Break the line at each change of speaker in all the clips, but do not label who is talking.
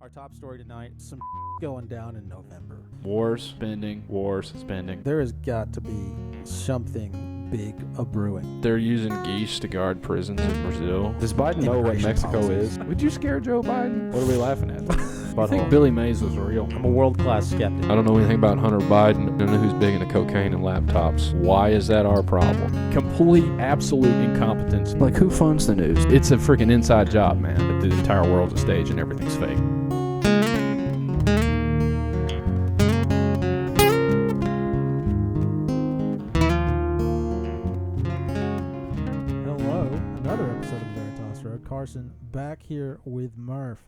Our top story tonight, some going down in November.
Wars, spending.
There has got to be something big a-brewing.
They're using geese to guard prisons in Brazil. Does Biden know what
Immigration
Mexico
policies.
is? Would you scare Joe Biden? What are we laughing at? I think
Butthole.
Billy Mays was real.
I'm a world-class skeptic.
I don't know anything about Hunter Biden. I don't know who's big into cocaine and laptops. Why is that our problem? Complete, absolute incompetence. Like, who funds the news? It's a freaking inside job, man. That the entire world's a stage and everything's fake.
Hello, another episode of Veritas Road. Carson back here with Murph.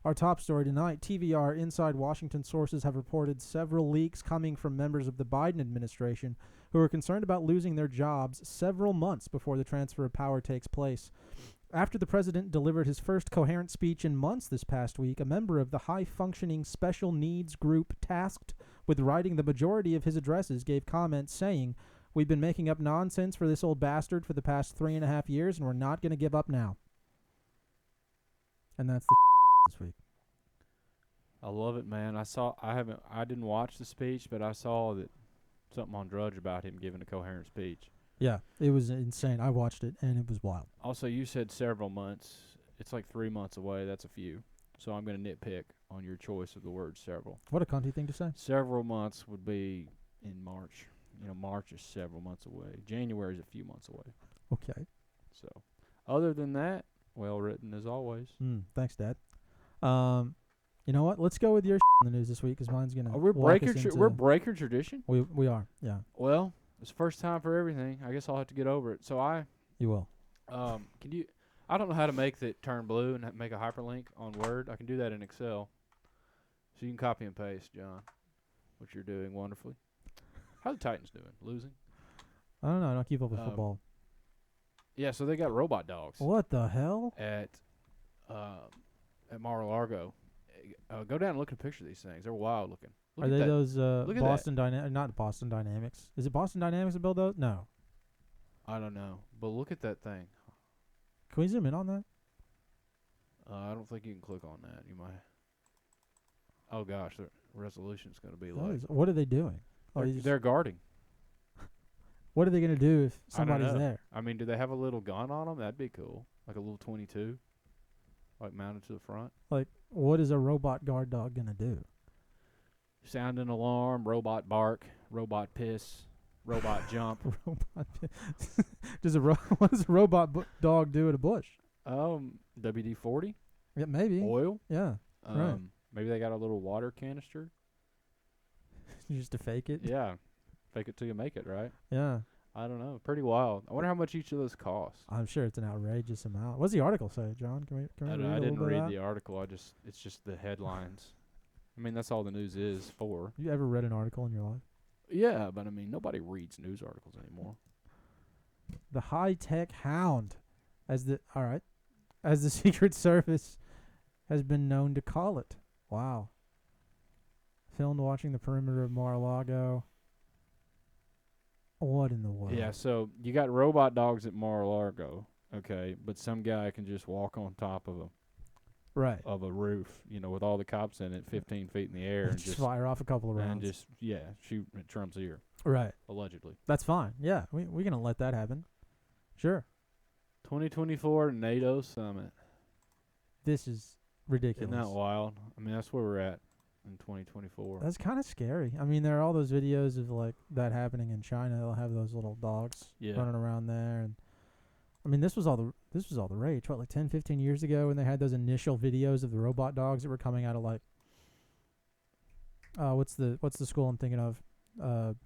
Our top story tonight, T.V.R. inside Washington sources have reported several leaks coming from members of the Biden administration who are concerned about losing their jobs several months before the transfer of power takes place. After the president delivered his first coherent speech in months this past week, a member of the high-functioning special needs group tasked with writing the majority of his addresses gave comments saying, "We've been making up nonsense for this old bastard for the past 3.5 years, and we're not going to give up now." And that's the this week.
I love it, man. I didn't watch the speech, but I saw that something on Drudge about him giving a coherent speech.
Yeah, it was insane. I watched it, and it was wild.
Also, you said several months. It's like 3 months away. That's a few. So I'm going to nitpick on your choice of the word several.
What a cunty thing to say.
Several months would be in March. You know, March is several months away. January is a few months away.
Okay.
So, other than that, well written as always.
Thanks, Dad. You know what? Let's go with your in the news this week, because mine's going to
We're breaking tradition?
We are, yeah.
Well, it's the first time for everything. I guess I'll have to get over it. So
You will.
Can you? I don't know how to make that turn blue and make a hyperlink on Word. I can do that in Excel. So you can copy and paste, John, which you're doing wonderfully. How are the Titans doing? Losing?
I don't know. I don't keep up with football.
Yeah, so they got robot dogs
What the hell?
at Mar-a-Lago. Go down and look at a picture of these things. They're wild looking. Look
Are
at
they
that.
those
Look at
Boston Dynamics? Not Boston Dynamics. Is it Boston Dynamics that build those? No.
I don't know, but look at that thing.
Can we zoom in on that?
I don't think you can click on that. You might. Oh gosh, the resolution's going to be
What are they doing?
they're guarding.
What are they going to do if
I don't
somebody's
know.
there?
I mean, do they have a little gun on them? That'd be cool, like a little 22, like mounted to the front.
Like, what is a robot guard dog going to do?
Sound an alarm, robot bark, robot piss, robot jump.
Robot. What does a robot dog do at a bush?
WD-40,
Yeah, maybe.
oil.
Yeah. Right.
Maybe they got a little water canister.
Just to fake it.
Yeah, fake it till you make it, right?
Yeah.
I don't know. Pretty wild. I wonder how much each of those cost.
I'm sure it's an outrageous amount. What does the article say, John? Can we read
I didn't read
the
the article. It's just the headlines. I mean, that's all the news is for.
You ever read an article in your life?
Yeah, but I mean, nobody reads news articles anymore.
The high-tech hound, as the Secret Service has been known to call it. Wow. Filmed watching the perimeter of Mar-a-Lago. What in the world?
Yeah, so you got robot dogs at Mar-a-Lago, okay, but some guy can just walk on top of a roof, you know, with all the cops in it, 15 feet in the air, and
just fire off a couple of rounds.
And shoot at Trump's ear.
Right.
Allegedly.
That's fine. Yeah, we're going to let that happen. Sure.
2024 NATO summit.
This is ridiculous.
Isn't that wild? I mean, that's where we're at in 2024.
That's kind of scary. I mean, there are all those videos of like that happening in China. They'll have those little dogs running around there, and I mean, this was all the rage. What, like 10, 15 years ago, when they had those initial videos of the robot dogs that were coming out of like, what's the school I'm thinking of?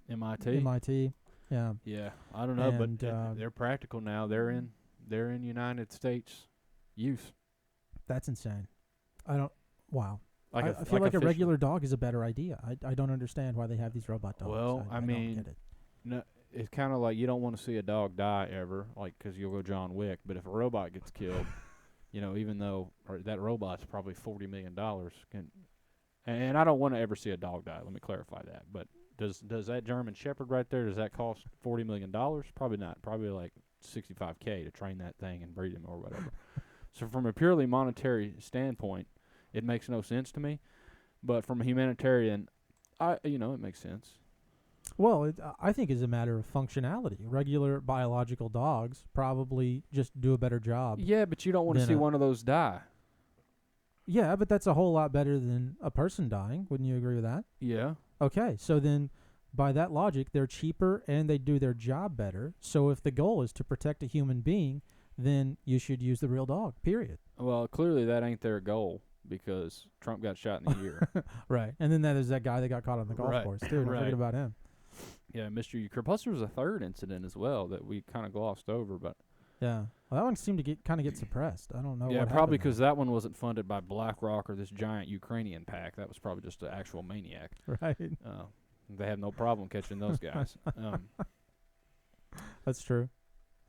MIT.
MIT. Yeah.
Yeah, I don't know, but they're practical now. They're in United States use.
That's insane. Wow.
Like
I feel like a regular dog is a better idea. I don't understand why they have these robot dogs.
Well, I mean,
don't get it.
No, it's kind of like you don't want to see a dog die ever, like, 'cause you'll go John Wick. But if a robot gets killed, you know, even though that robot's probably $40 million, and I don't want to ever see a dog die. Let me clarify that. But does that German Shepherd right there, does that cost $40 million? Probably not. Probably like $65K to train that thing and breed him or whatever. So from a purely monetary standpoint, It makes no sense to me. But from a humanitarian, it makes sense.
Well, I think it's a matter of functionality. Regular biological dogs probably just do a better job.
Yeah, but you don't want to see one of those die.
Yeah, but that's a whole lot better than a person dying. Wouldn't you agree with that?
Yeah.
Okay, so then by that logic, they're cheaper and they do their job better. So if the goal is to protect a human being, then you should use the real dog, period.
Well, clearly that ain't their goal because Trump got shot in the ear.
Right. And then there's that guy that got caught on the golf course, too. Don't forget about him.
Yeah, Mr. Euchre. Plus, there was a third incident as well that we kind of glossed over, but
yeah, well, that one seemed to get suppressed. I don't know.
Yeah,
what
probably because that one wasn't funded by BlackRock or this giant Ukrainian PAC. That was probably just an actual maniac.
Right.
They have no problem catching those guys.
That's true.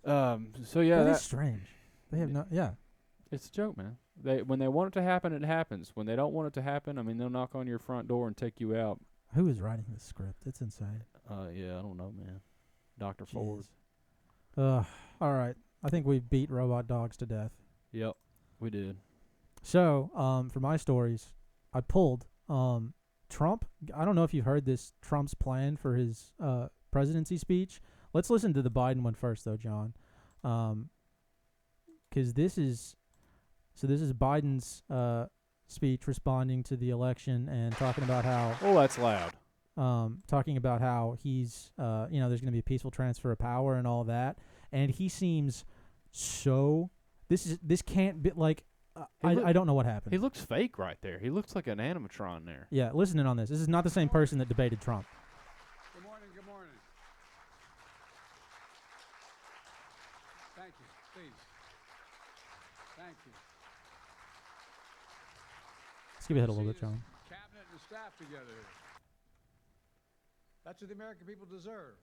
So yeah,
that is strange. They have not. Yeah,
it's a joke, man. When they want it to happen, it happens. When they don't want it to happen, I mean, they'll knock on your front door and take you out.
Who is writing this script? It's insane.
Yeah, I don't know, man. Dr. Ford.
All right. I think we beat robot dogs to death.
Yep, we did.
So, for my stories, I pulled Trump. I don't know if you've heard this, Trump's plan for his presidency speech. Let's listen to the Biden one first, though, John. Because this is Biden's speech responding to the election and talking about how...
Oh, that's loud.
Talking about how he's, there's going to be a peaceful transfer of power and all that. And he seems so... This can't be, like... I don't know what happened.
He looks fake right there. He looks like an animatron there.
Yeah, listen in on this. This is not the same person that debated Trump.
Good morning, good morning. Thank you, please. Thank you.
Let's give it a little bit, John.
Cabinet and staff together here. That's what the American people deserve.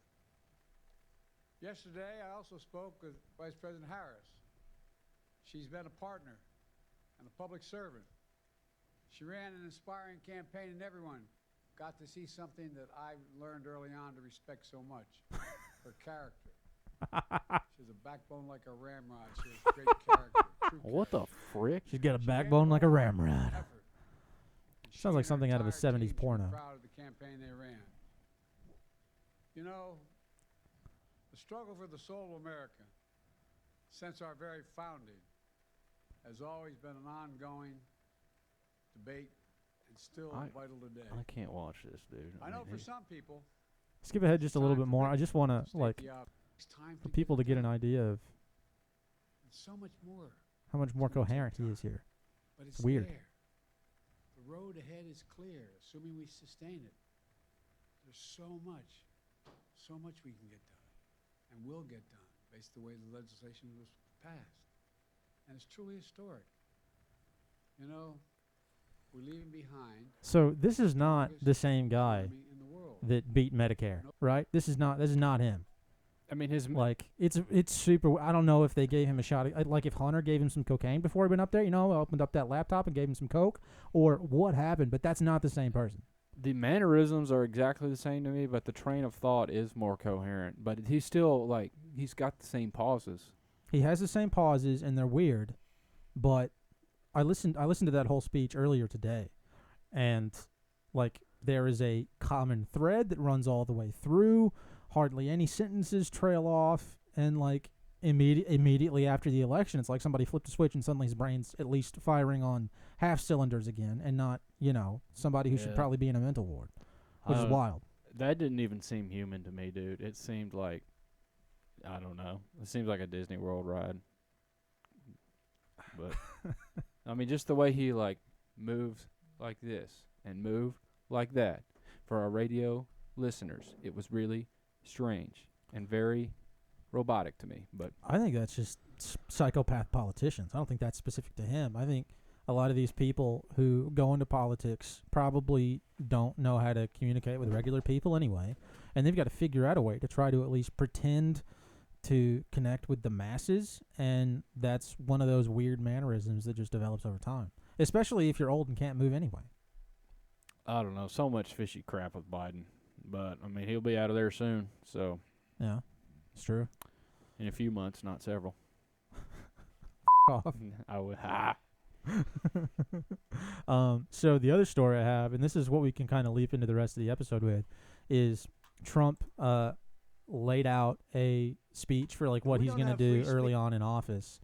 Yesterday, I also spoke with Vice President Harris. She's been a partner and a public servant. She ran an inspiring campaign, and everyone got to see something that I learned early on to respect so much, her character. She has a backbone like a ramrod. She has great character.
What the frick?
She's got a backbone like a ramrod. Sounds like something out of a 70s porno.
Proud of the campaign they ran. You know, the struggle for the soul of America since our very founding has always been an ongoing debate and still vital today.
I can't watch this, dude.
I know for some people...
Skip ahead just a little bit more. I just want to, for people to get an idea of
so much more.
How much more coherent he is here.
But it's
weird.
There. The road ahead is clear, assuming we sustain it. There's so much we can get done and will get done based on the way the legislation was passed. And it's truly historic. You know, we're leaving behind...
So this is not the same guy that beat Medicare, right? This is not him.
I mean,
it's super... I don't know if they gave him a shot. Like if Hunter gave him some cocaine before he went up there, opened up that laptop and gave him some coke, or what happened, but that's not the same person.
The mannerisms are exactly the same to me, but the train of thought is more coherent. But he's still, he's got the same pauses.
He has the same pauses, and they're weird. But I listened to that whole speech earlier today, and, there is a common thread that runs all the way through. Hardly any sentences trail off, and, immediately after the election, it's like somebody flipped a switch and suddenly his brain's at least firing on half cylinders again, and not, somebody who should probably be in a mental ward, which is wild.
That didn't even seem human to me, dude. It seemed like, I don't know. It seems like a Disney World ride. But, I mean, just the way he, moved like this and moved like that. For our radio listeners, it was really strange and very robotic to me. But
I think that's just psychopath politicians. I don't think that's specific to him. I think a lot of these people who go into politics probably don't know how to communicate with regular people anyway, and they've got to figure out a way to try to at least pretend to connect with the masses, and that's one of those weird mannerisms that just develops over time, especially if you're old and can't move anyway.
I don't know. So much fishy crap with Biden. But, I mean, he'll be out of there soon, so.
Yeah, it's true.
In a few months, not several.
Off.
I would.
So the other story I have, and this is what we can kind of leap into the rest of the episode with, is Trump laid out a speech for like what
We
he's
don't
going to
have
do
free
early on in office.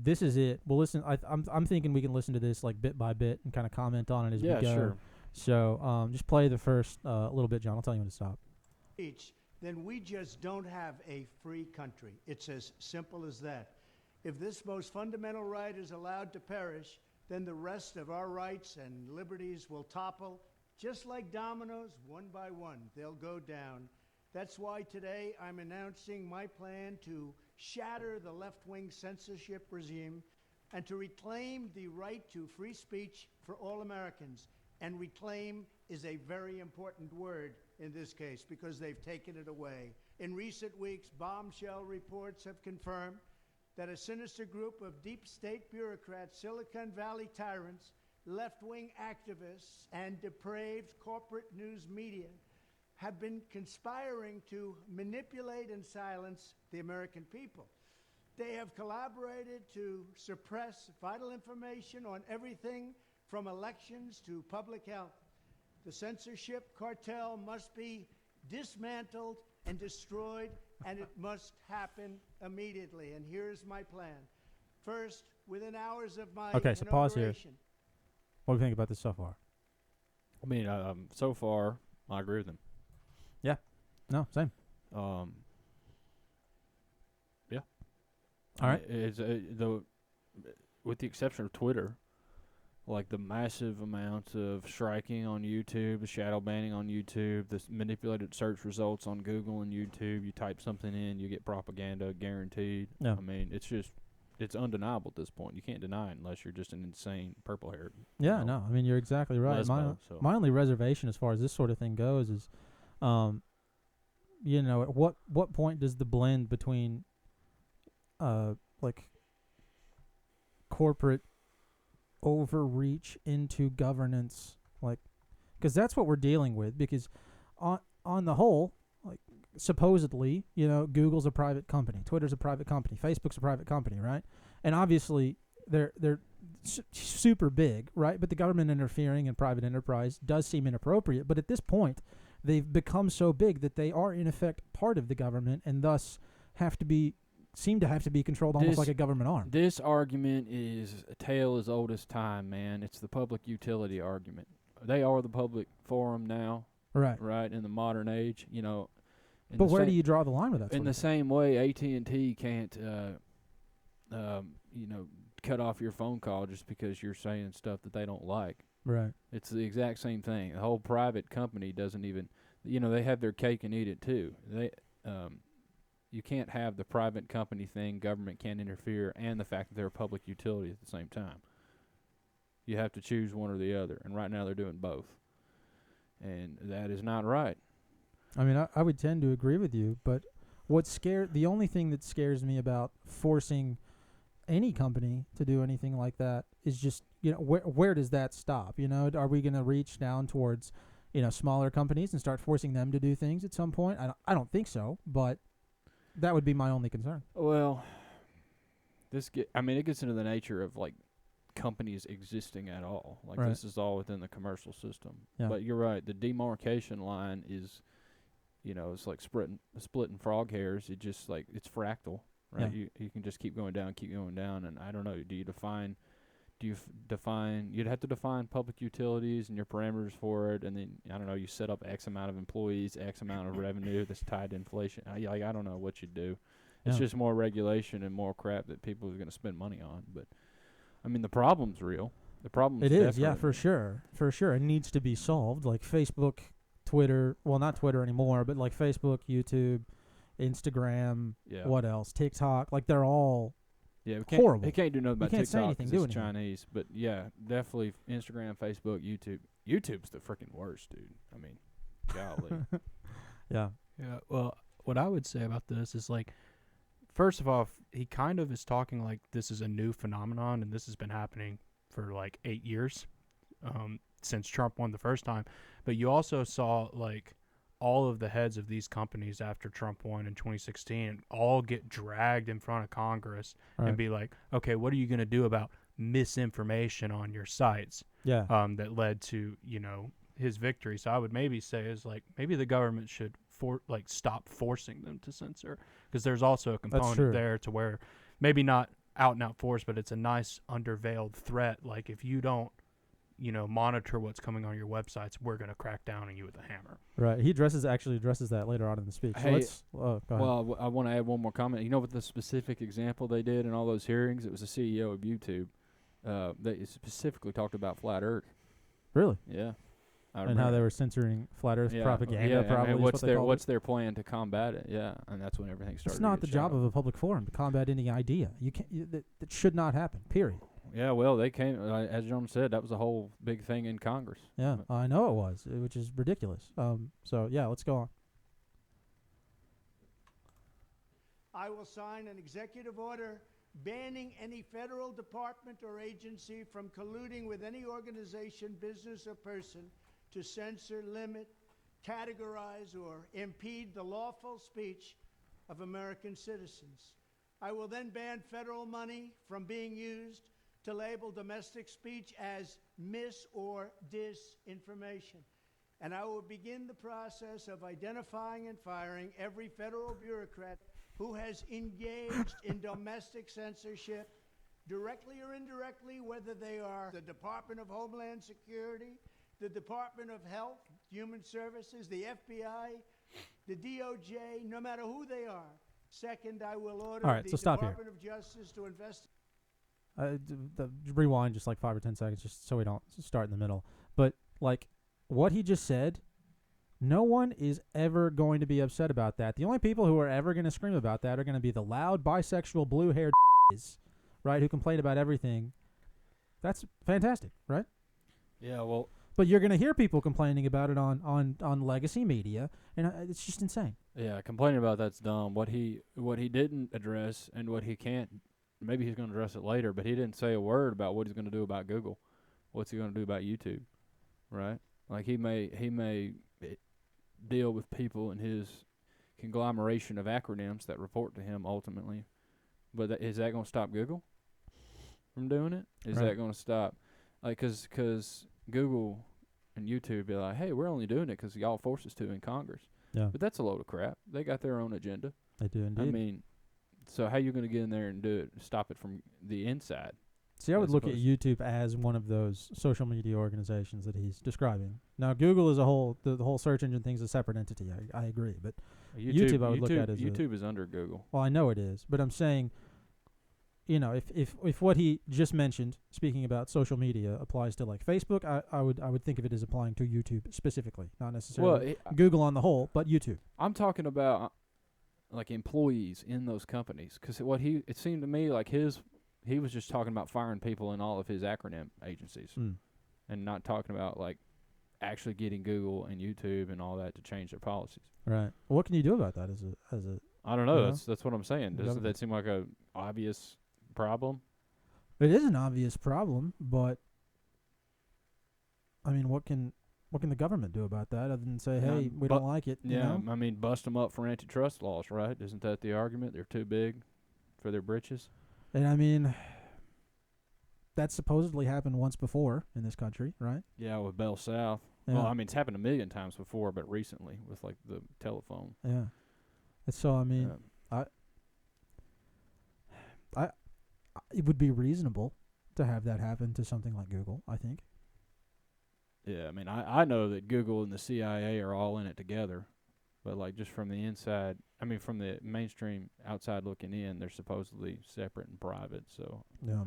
This is it. We'll listen. I'm thinking we can listen to this like bit by bit and kind of comment on it as we go.
Sure.
So just play the first little bit, John. I'll tell you when to stop.
Then we just don't have a free country. It's as simple as that. If this most fundamental right is allowed to perish, then the rest of our rights and liberties will topple. Just like dominoes, one by one, they'll go down. That's why today I'm announcing my plan to shatter the left-wing censorship regime and to reclaim the right to free speech for all Americans. And reclaim is a very important word in this case because they've taken it away. In recent weeks, bombshell reports have confirmed that a sinister group of deep state bureaucrats, Silicon Valley tyrants, left-wing activists, and depraved corporate news media have been conspiring to manipulate and silence the American people. They have collaborated to suppress vital information on everything from elections to public health. The censorship cartel must be dismantled and destroyed, and it must happen immediately. And here's my plan. First, within hours of my
Okay, so pause here.
inauguration.
What do you think about this so far?
I mean, so far, I agree with him.
No, same.
Yeah.
All right.
It's with the exception of Twitter, like the massive amounts of striking on YouTube, the shadow banning on YouTube, the manipulated search results on Google and YouTube. You type something in, you get propaganda guaranteed.
No.
I mean, it's undeniable at this point. You can't deny it unless you're just an insane purple-haired.
Yeah, no. I mean, you're exactly right.
Lesbo, so.
My only reservation as far as this sort of thing goes is, at what point does the blend between, like, corporate overreach into governance, like, because that's what we're dealing with. Because on the whole, like, supposedly, Google's a private company, Twitter's a private company, Facebook's a private company, right? And obviously they're super big, right? But the government interfering in private enterprise does seem inappropriate. But at this point, they've become so big that they are in effect part of the government, and thus seem to have to be controlled almost like a government arm.
This argument is a tale as old as time, man. It's the public utility argument. They are the public forum now, right, in the modern age,
But where do you draw the line with that?
In the same way, AT&T can't, cut off your phone call just because you're saying stuff that they don't like.
Right.
It's the exact same thing. The whole private company doesn't even, they have their cake and eat it too. You can't have the private company thing, government can't interfere, and the fact that they're a public utility at the same time. You have to choose one or the other, and right now they're doing both. And that is not right.
I mean, I would tend to agree with you, but the only thing that scares me about forcing any company to do anything like that is just, where does that stop? Are we going to reach down towards, smaller companies and start forcing them to do things at some point? I don't think so, but that would be my only concern.
Well, it gets into the nature of, like, companies existing at all. Like,
right.
This is all within the commercial system.
Yeah.
But you're right. The demarcation line is, it's like splitting frog hairs. It just, like, it's fractal, right?
Yeah.
You can just keep going down, and I don't know. You'd have to define public utilities and your parameters for it, and then, I don't know, you set up X amount of employees, X amount of revenue that's tied to inflation. I don't know what you do. It's just more regulation and more crap that people are going to spend money on. But, I mean, the problem's real.
It is, yeah, for sure. For sure. It needs to be solved. Like Facebook, Twitter, well, not Twitter anymore, but like Facebook, YouTube, Instagram, what else? TikTok. Like, they're all horrible.
He can't do nothing about
TikTok. Say anything,
because it's Chinese. But, yeah, definitely Instagram, Facebook, YouTube. YouTube's the freaking worst, dude. I mean, golly.
Yeah.
Yeah, well, what I would say about this is, like, first of all, he kind of is talking like this is a new phenomenon, and this has been happening for, like, 8 years since Trump won the first time. But you also saw, like, all of the heads of these companies after Trump won in 2016 all get dragged in front of Congress and be like, okay, what are you going to do about misinformation on your sites
Yeah.
that led to, his victory. So I would maybe say is like maybe the government should stop forcing them to censor, because there's also a
true.
component there to where maybe not out and out force, but it's a nice underveiled threat. Like if you don't, monitor what's coming on your websites, we're going to crack down on you with a hammer.
Right. He actually addresses that later on in the speech. So
Hey,
go ahead.
Well, I want to add one more comment. You know what the specific example they did in all those hearings? It was the CEO of YouTube. They specifically talked about flat Earth.
Really?
Yeah.
And how they were censoring flat Earth propaganda, probably.
And
is
what's their plan to combat it? Yeah, and that's when everything started.
It's not the job of a public forum to combat any idea. You can't. That should not happen. Period.
Yeah, well, they came, as John said, that was a whole big thing in Congress.
Yeah, I know it was, which is ridiculous. So yeah, let's go on.
I will sign an executive order banning any federal department or agency from colluding with any organization, business, or person to censor, limit, categorize, or impede the lawful speech of American citizens. I will then ban federal money from being used to label domestic speech as mis- or disinformation. And I will begin the process of identifying and firing every federal bureaucrat who has engaged in domestic censorship, directly or indirectly, whether they are the Department of Homeland Security, the Department of Health, Human Services, the FBI, the DOJ, no matter who they are. Second, I will order the Department of Justice to investigate.
Rewind just like 5 or 10 seconds, just so we don't start in the middle. But like what he just said, no one is ever going to be upset about that. The only people who are ever going to scream about that are going to be the loud, bisexual, blue-haired right, who complain about everything. That's fantastic, right?
Yeah, well.
But you're going to hear people complaining about it on legacy media, and it's just insane.
Yeah, complaining about that's dumb. What he didn't address and what he can't, maybe he's going to address it later, but he didn't say a word about what he's going to do about Google. What's he going to do about YouTube, right? Like he may deal with people in his conglomeration of acronyms that report to him ultimately, but is that going to stop Google from doing it? Is that going to stop, like, because Google and YouTube be like, hey, we're only doing it because y'all forced us to in Congress.
Yeah.
But that's a load of crap. They got their own agenda.
They do indeed.
I mean, so how you going to get in there and do it, stop it from the inside?
See, I would look at YouTube as one of those social media organizations that he's describing. Now, Google is the whole search engine thing's a separate entity. I agree, but YouTube I would look at as
YouTube is under Google.
Well, I know it is, but I'm saying, if what he just mentioned, speaking about social media, applies to like Facebook, I would think of it as applying to YouTube specifically, not necessarily Google on the whole, but YouTube.
I'm talking about like employees in those companies, because it seemed to me like he was just talking about firing people in all of his acronym agencies, and not talking about like actually getting Google and YouTube and all that to change their policies.
Right. Well, what can you do about that as a
I don't know. That's what I'm saying. Does that seem like a obvious problem?
It is an obvious problem, but I mean, what can the government do about that other than say, hey, we don't like it?
Yeah, I mean, bust them up for antitrust laws, right? Isn't that the argument? They're too big for their britches.
And I mean, that supposedly happened once before in this country, right?
Yeah, with Bell South.
Yeah.
Well, I mean, it's happened a million times before, but recently with like the telephone.
Yeah. And so I mean, it would be reasonable to have that happen to something like Google, I think.
Yeah, I mean, I know that Google and the CIA are all in it together, but like just from the inside, I mean, from the mainstream outside looking in, they're supposedly separate and private. So
yeah,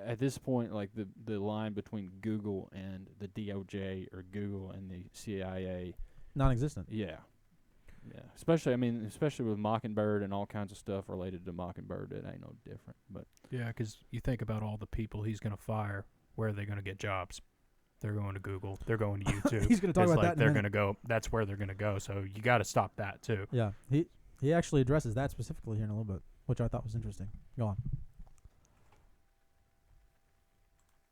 at this point, like the line between Google and the DOJ or Google and the CIA,
non-existent.
Yeah. Yeah, especially with Mockingbird and all kinds of stuff related to Mockingbird, it ain't no different. But
yeah, because you think about all the people he's going to fire, where are they going to get jobs? They're going to Google. They're going to YouTube.
He's going to talk about that.
They're going to go. That's where they're going to go. So you got to stop that too.
Yeah, he actually addresses that specifically here in a little bit, which I thought was interesting. Go on.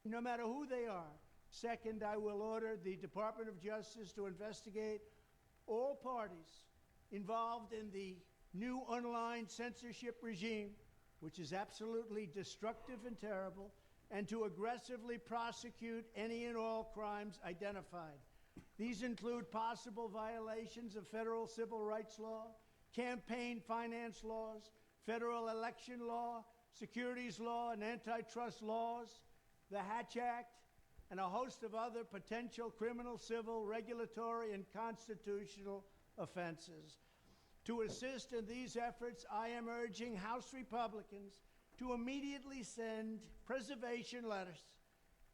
No matter who they are. Second, I will order the Department of Justice to investigate all parties involved in the new online censorship regime, which is absolutely destructive and terrible, and to aggressively prosecute any and all crimes identified. These include possible violations of federal civil rights law, campaign finance laws, federal election law, securities law, and antitrust laws, the Hatch Act, and a host of other potential criminal, civil, regulatory, and constitutional offenses. To assist in these efforts, I am urging House Republicans to immediately send preservation letters,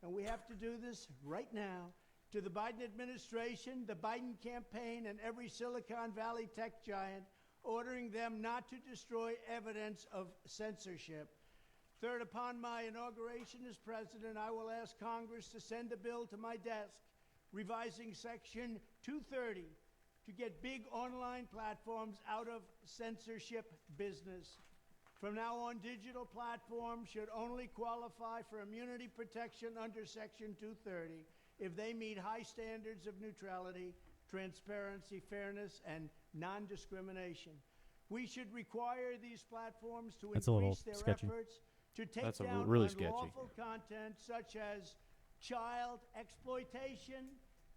and we have to do this right now, to the Biden administration, the Biden campaign, and every Silicon Valley tech giant, ordering them not to destroy evidence of censorship. Third, upon my inauguration as president, I will ask Congress to send a bill to my desk revising Section 230 to get big online platforms out of censorship business. From now on, digital platforms should only qualify for immunity protection under Section 230 if they meet high standards of neutrality, transparency, fairness, and non-discrimination. We should require these platforms to increase their efforts to take down unlawful content such as child exploitation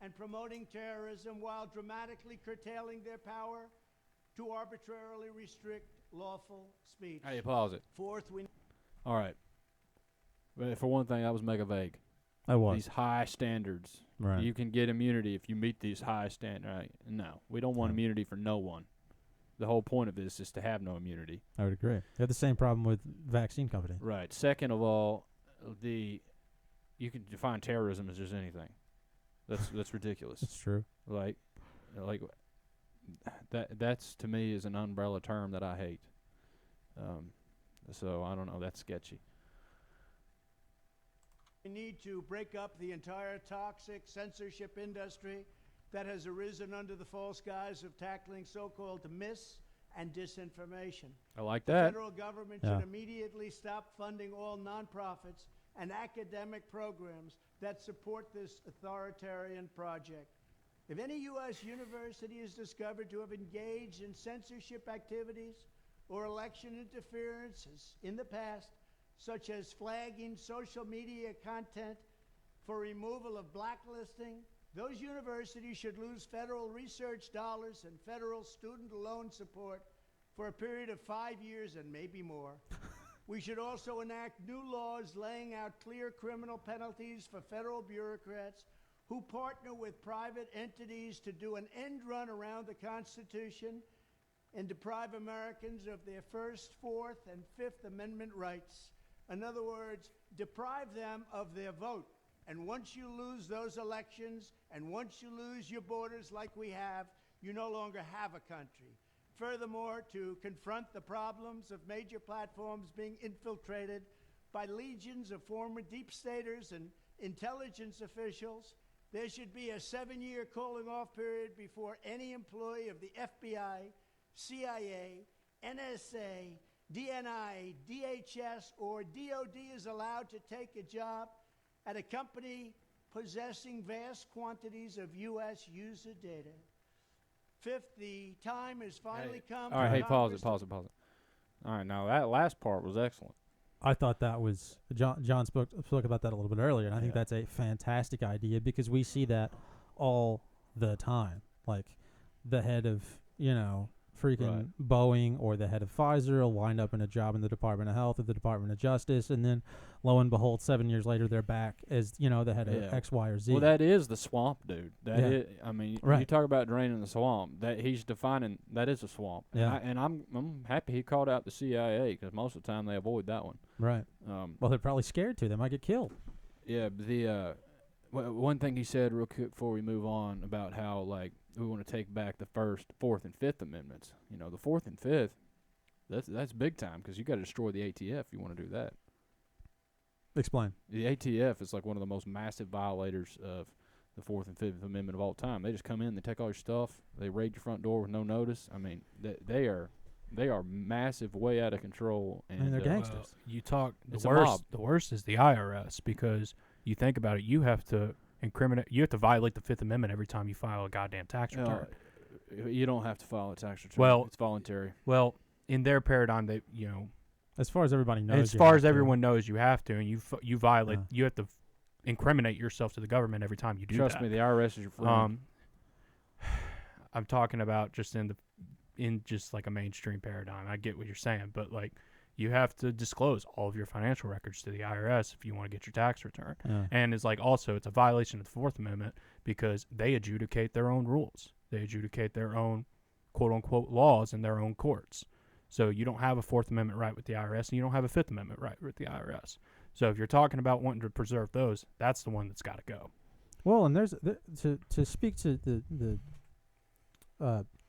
and promoting terrorism, while dramatically curtailing their power to arbitrarily restrict lawful speech.
Hey, pause it.
Fourth,
All right. But for one thing, that was mega vague.
I was.
These high standards.
Right.
You can get immunity if you meet these high standards. Right? No, we don't want immunity for no one. The whole point of this is to have no immunity.
I would agree. You have the same problem with vaccine companies.
Right. Second of all, you can define terrorism as just anything. That's ridiculous.
That's true.
Like that's to me is an umbrella term that I hate. So I don't know. That's sketchy.
we need to break up the entire toxic censorship industry that has arisen under the false guise of tackling so-called mis- and disinformation.
I like
The
that.
federal government should immediately stop funding all nonprofits and academic programs that support this authoritarian project. If any U.S. university is discovered to have engaged in censorship activities or election interferences in the past, such as flagging social media content for removal of blacklisting, those universities should lose federal research dollars and federal student loan support for a period of 5 years and maybe more. We should also enact new laws laying out clear criminal penalties for federal bureaucrats who partner with private entities to do an end run around the Constitution and deprive Americans of their First, Fourth, and Fifth Amendment rights. In other words, deprive them of their vote. And once you lose those elections, and once you lose your borders like we have, you no longer have a country. Furthermore, to confront the problems of major platforms being infiltrated by legions of former deep staters and intelligence officials, there should be a 7-year calling-off period before any employee of the FBI, CIA, NSA, DNI, DHS, or DOD is allowed to take a job at a company possessing vast quantities of U.S. user data. Fifth, the time has finally come.
All right, hey, pause it. All right, now that last part was excellent.
I thought that was John spoke about that a little bit earlier, and I think that's a fantastic idea because we see that all the time. Like the head of freaking Boeing or the head of Pfizer will wind up in a job in the Department of Health or the Department of Justice, and then lo and behold, 7 years later they're back as the head of X, Y, or Z.
Well, that is the swamp, dude. Is, I mean,
Right.
you talk about draining the swamp. That he's defining that is a swamp.
Yeah.
And I'm happy he called out the CIA because most of the time they avoid that one.
Right. Well, they're probably scared to. They might get killed.
Yeah. The one thing he said real quick before we move on about how we want to take back the First, Fourth, and Fifth Amendments. The Fourth and Fifth, that's big time because you got to destroy the ATF if you want to do that.
Explain.
The ATF is like one of the most massive violators of the Fourth and Fifth Amendment of all time. They just come in, they take all your stuff, they raid your front door with no notice. I mean, they are massive, way out of control. And
they're gangsters.
Well, you talk
It's
the
a
worst.
mob.
The worst is the IRS because you think about it. You have to violate the Fifth Amendment every time you file a goddamn tax return.
You don't have to file a tax return.
Well,
it's voluntary.
Well, in their paradigm,
As far as everybody knows.
As far as everyone knows, you have to, and you violate.
Yeah.
You have to incriminate yourself to the government every time you do
Trust
that.
me, the IRS is your friend.
I'm talking about just in just like a mainstream paradigm. I get what you're saying, but like you have to disclose all of your financial records to the IRS if you want to get your tax return.
Yeah.
And it's like also it's a violation of the Fourth Amendment because they adjudicate their own rules. They adjudicate their own quote unquote laws in their own courts. So you don't have a Fourth Amendment right with the IRS, and you don't have a Fifth Amendment right with the IRS. So if you're talking about wanting to preserve those, that's the one that's got to go.
Well, and there's to speak to the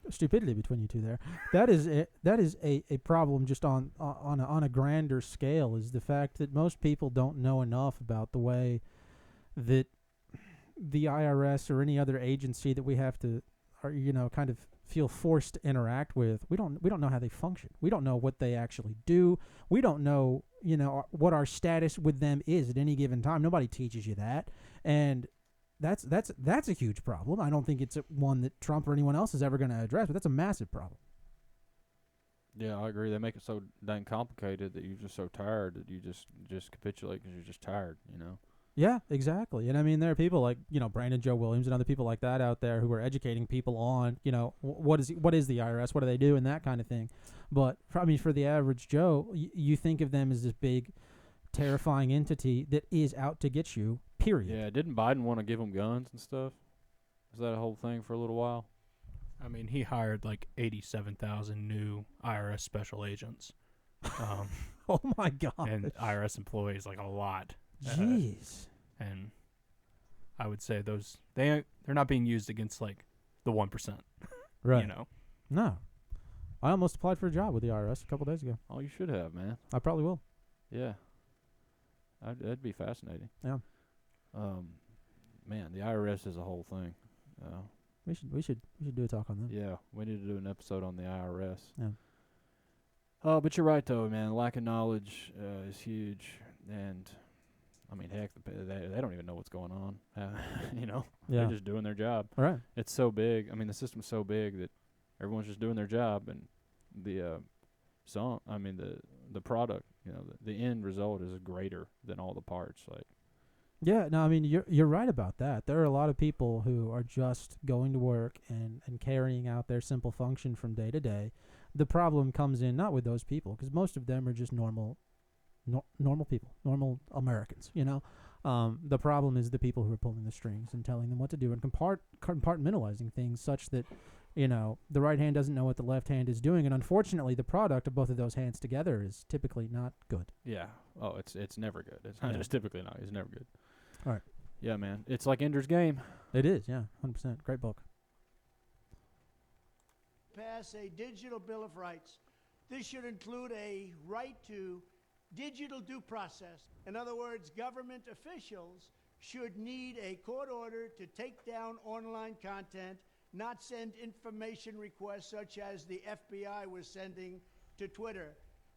stupidity between you two there. That is a problem just on a grander scale. Is the fact that most people don't know enough about the way that the IRS or any other agency that we have to, or kind of feel forced to interact with. We don't know how they function. We don't know what they actually do. We don't know what our status with them is at any given time. Nobody teaches you that, and that's a huge problem. I don't think it's one that Trump or anyone else is ever going to address, but that's a massive problem.
Yeah, I agree. They make it so dang complicated that you're just so tired that you just capitulate because you're just tired,
Yeah, exactly. And I mean, there are people like, Brandon Joe Williams and other people like that out there who are educating people on, what is the IRS, what do they do, and that kind of thing. But, for the average Joe, you think of them as this big, terrifying entity that is out to get you, period.
Yeah, didn't Biden want to give them guns and stuff? Was that a whole thing for a little while?
I mean, he hired like 87,000 new IRS special agents.
Oh, my God.
And IRS employees, like a lot.
Jeez.
And I would say they're not being used against like the 1%.
Right.
No.
I almost applied for a job with the IRS a couple days ago.
Oh, you should have, man.
I probably will.
Yeah. That'd be fascinating.
Yeah.
Man, the IRS is a whole thing.
We should do a talk on that.
Yeah, we need to do an episode on the IRS.
Yeah.
Oh, but you're right though, man. Lack of knowledge is huge, and I mean, heck, they don't even know what's going on.
Yeah.
They're just doing their job.
All right.
It's so big. I mean, the system's so big that everyone's just doing their job, and the product, the end result is greater than all the parts. Like,
yeah, no, I mean, you're right about that. There are a lot of people who are just going to work and carrying out their simple function from day to day. The problem comes in not with those people, because most of them are just normal people, normal Americans, The problem is the people who are pulling the strings and telling them what to do and compartmentalizing things such that, the right hand doesn't know what the left hand is doing. And unfortunately, the product of both of those hands together is typically not good.
yeah. Oh, it's never good. It's not just typically not. It's never good.
All right.
Yeah, man. It's like Ender's Game.
It is, yeah, 100%. Great book.
Pass a digital Bill of Rights. This should include a right to digital due process. In other words, government officials should need a court order to take down online content, not send information requests such as the FBI was sending to Twitter.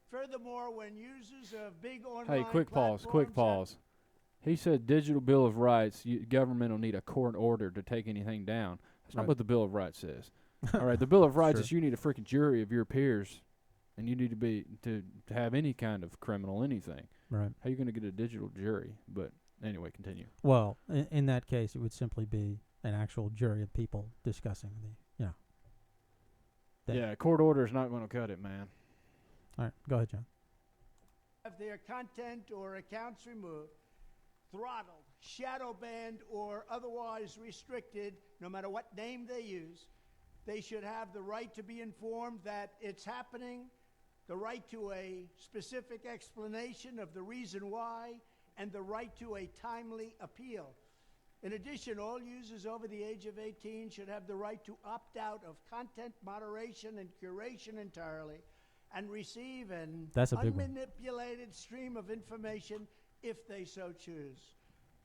Furthermore, when users of big online
Hey, quick pause. He said digital Bill of Rights, government will need a court order to take anything down. That's not
Right.
what the Bill of Rights says. All right, the Bill of Rights
Sure.
is you need a freaking jury of your peers, and you need to have any kind of criminal anything.
Right.
How are you going to get a digital jury? But anyway, continue.
Well, in that case, it would simply be an actual jury of people discussing That-
Yeah, court order is not going to cut it, man.
All right, go ahead, John.
Have their content or accounts removed, throttled, shadow banned, or otherwise restricted, no matter what name they use. They should have the right to be informed that it's happening, the right to a specific explanation of the reason why, and the right to a timely appeal. In addition, all users over the age of 18 should have the right to opt out of content moderation and curation entirely and receive an
That's a big one.
unmanipulated stream of information if they so choose.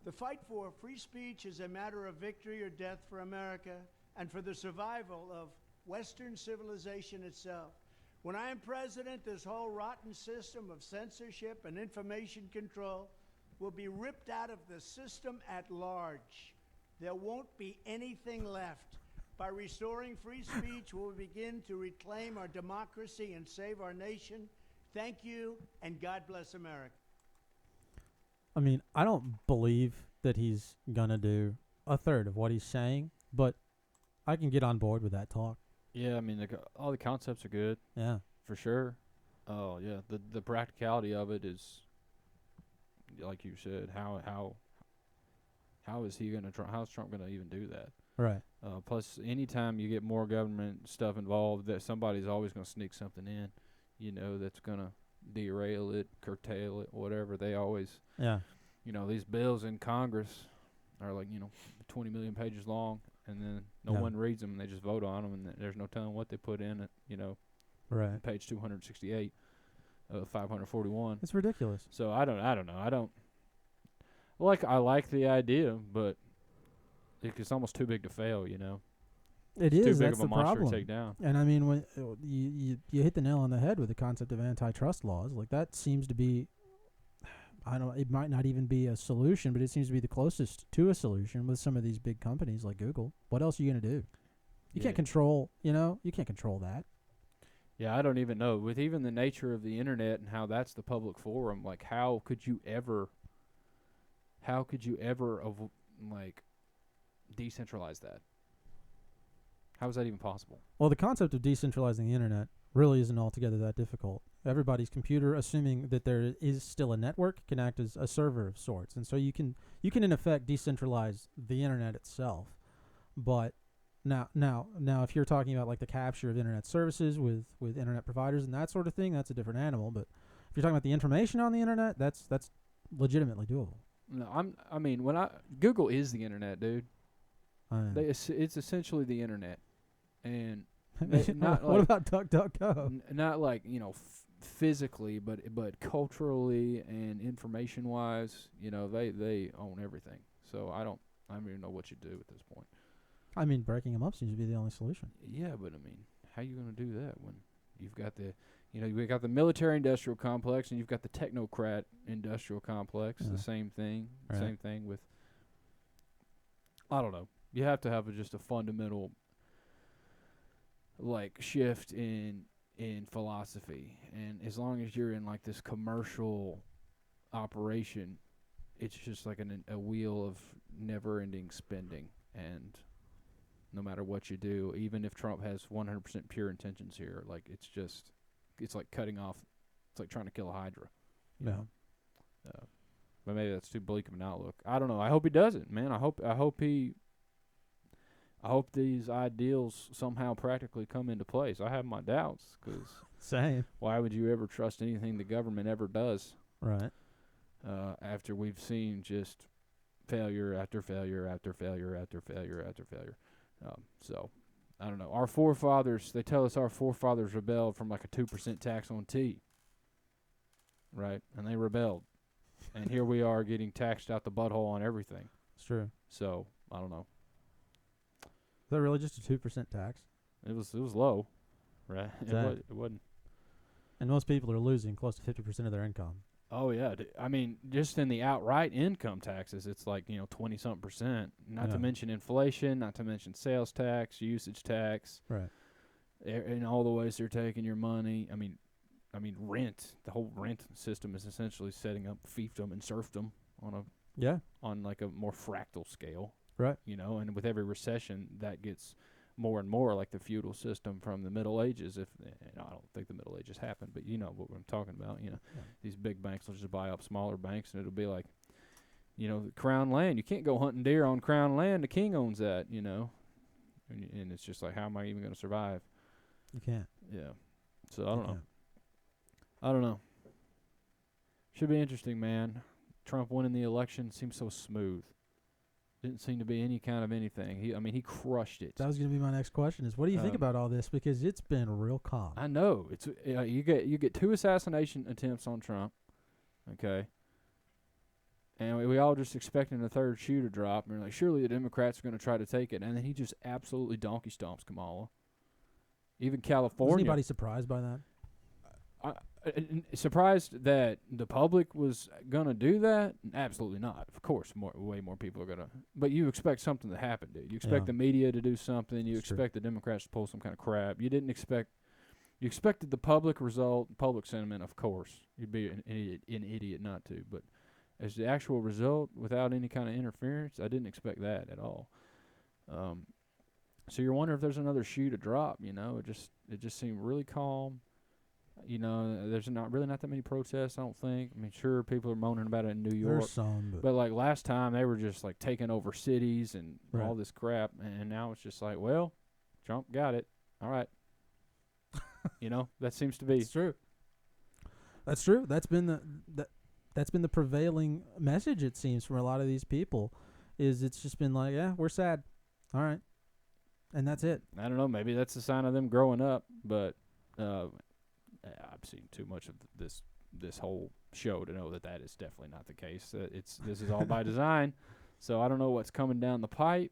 The fight for free speech is a matter of victory or death for America and for the survival of Western civilization itself. When I am president, this whole rotten system of censorship and information control will be ripped out of the system at large. There won't be anything left. By restoring free speech, we'll begin to reclaim our democracy and save our nation. Thank you, and God bless America.
I mean, I don't believe that he's gonna do a third of what he's saying, but I can get on board with that talk.
Yeah, I mean, all the concepts are good
Yeah.
for sure. Oh yeah, the practicality of it is, like you said, how is he gonna try? How's Trump gonna even do that?
Right.
Plus, anytime you get more government stuff involved, that somebody's always gonna sneak something in, that's gonna derail it, curtail it, whatever. They always,
Yeah.
these bills in Congress are like 20 million pages long, and then no
Yeah.
one reads them, and they just vote on them, and there's no telling what they put in it.
Right.
Page 268, 541.
It's ridiculous.
So I don't know. I like the idea, but it's almost too big to fail.
It
It's
is.
too big
That's
of a
the
monster
problem.
to take down.
And I mean, when you hit the nail on the head with the concept of antitrust laws, like that seems to be, I don't know, it might not even be a solution, but it seems to be the closest to a solution with some of these big companies like Google. What else are you gonna do? You can't control, you can't control that.
Yeah, I don't even know. With even the nature of the internet and how that's the public forum, like how could you ever decentralize that? How is that even possible?
Well, the concept of decentralizing the internet really isn't altogether that difficult. Everybody's computer, assuming that there is still a network, can act as a server of sorts, and so you can in effect decentralize the internet itself. But now, if you're talking about like the capture of internet services with internet providers and that sort of thing, that's a different animal. But if you're talking about the information on the internet, that's legitimately doable.
No, Google is the internet, dude. It's essentially the internet, and not
what
like,
about DuckDuckGo?
not like physically, but culturally and information wise, they own everything. So I don't even know what you do at this point.
I mean, breaking them up seems to be the only solution.
Yeah, but how you gonna do that when you've got we got the military industrial complex and you've got the technocrat industrial complex. The same thing.
Right.
Same thing with. I don't know. You have to have just a fundamental shift in philosophy, and as long as you're in like this commercial operation, it's just like a wheel of never-ending spending, and no matter what you do, even if Trump has 100% pure intentions here, it's like cutting off, it's like trying to kill a hydra. you know? But maybe that's too bleak of an outlook. I don't know. I hope he doesn't, man. I hope these ideals somehow practically come into place. I have my doubts, because
Same.
why would you ever trust anything the government ever does?
Right.
After we've seen just failure after failure after failure after failure after failure. So, I don't know. They tell us our forefathers rebelled from like a 2% tax on tea. Right? And they rebelled. And here we are getting taxed out the butthole on everything.
It's true.
So, I don't know.
Is that really just a 2% tax?
It was low. Right? It wasn't.
And most people are losing close to 50% of their income.
Oh, yeah. I mean, just in the outright income taxes, it's like, 20-something%. Not to mention inflation, not to mention sales tax, usage tax.
Right.
And all the ways they're taking your money. I mean, rent. The whole rent system is essentially setting up fiefdom and serfdom on like a more fractal scale.
Right.
And with every recession, that gets more and more like the feudal system from the Middle Ages. I don't think the Middle Ages happened, but you know what I'm talking about. These big banks will just buy up smaller banks, and it'll be like, Crown land. You can't go hunting deer on Crown land. The king owns that. And it's just like, how am I even going to survive?
You can't.
Yeah. So I don't know. Should be interesting, man. Trump winning the election seems so smooth. Didn't seem to be any kind of anything. He crushed it.
That was going to be my next question is, what do you think about all this? Because it's been real calm.
I know. It's you get 2 assassination attempts on Trump, okay? And we all just expecting a third shoe to drop. And we're like, surely the Democrats are going to try to take it. And then he just absolutely donkey stomps Kamala. Even California.
Was anybody surprised by that?
Surprised that the public was going to do that? Absolutely not. Of course, way more people are going to. But you expect something to happen, dude. You expect the media to do something. You expect the Democrats to pull some kind of crap. You didn't expect You expected the public result, public sentiment, of course. You'd be an idiot not to. But as the actual result, without any kind of interference, I didn't expect that at all. So you're wondering if there's another shoe to drop. It just seemed really calm. There's not that many protests, I don't think. I mean, sure, people are moaning about it in New York.
There's some,
but like last time, they were just like taking over cities and
Right.
all this crap. And now it's just like, well, Trump got it. All right. That seems to be.
It's true. That's true. That's been the prevailing message, it seems, from a lot of these people. It's just been like, yeah, we're sad. All right. And that's it.
I don't know. Maybe that's a sign of them growing up. But I've seen too much of this whole show to know that is definitely not the case. This is all by design. So I don't know what's coming down the pipe.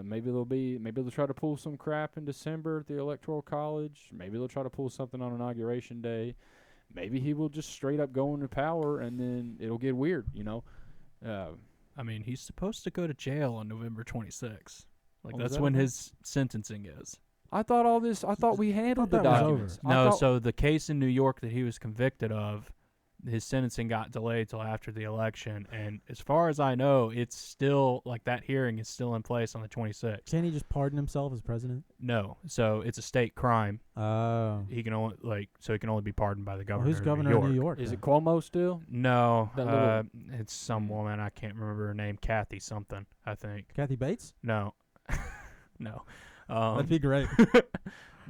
Maybe they'll try to pull some crap in December at the Electoral College. Maybe they'll try to pull something on Inauguration Day. Maybe he will just straight up go into power, and then it'll get weird.
I mean, he's supposed to go to jail on November 26th. Like,
Oh, is
that's
that
when
okay?
his sentencing is.
I thought we handled the
that was
documents.
over.
No, so the case in New York that he was convicted of, his sentencing got delayed till after the election, and as far as I know, it's still, like, that hearing is still in place on the 26th.
Can't he just pardon himself as president?
No, so it's a state crime.
Oh.
He can only be pardoned by the governor.
Who's
of
governor
New
of
York.
New York?
Is
then?
it Cuomo still?
No,
That little-
it's some woman. I can't remember her name. Kathy something, I think.
Kathy Bates?
No, no.
That'd be great.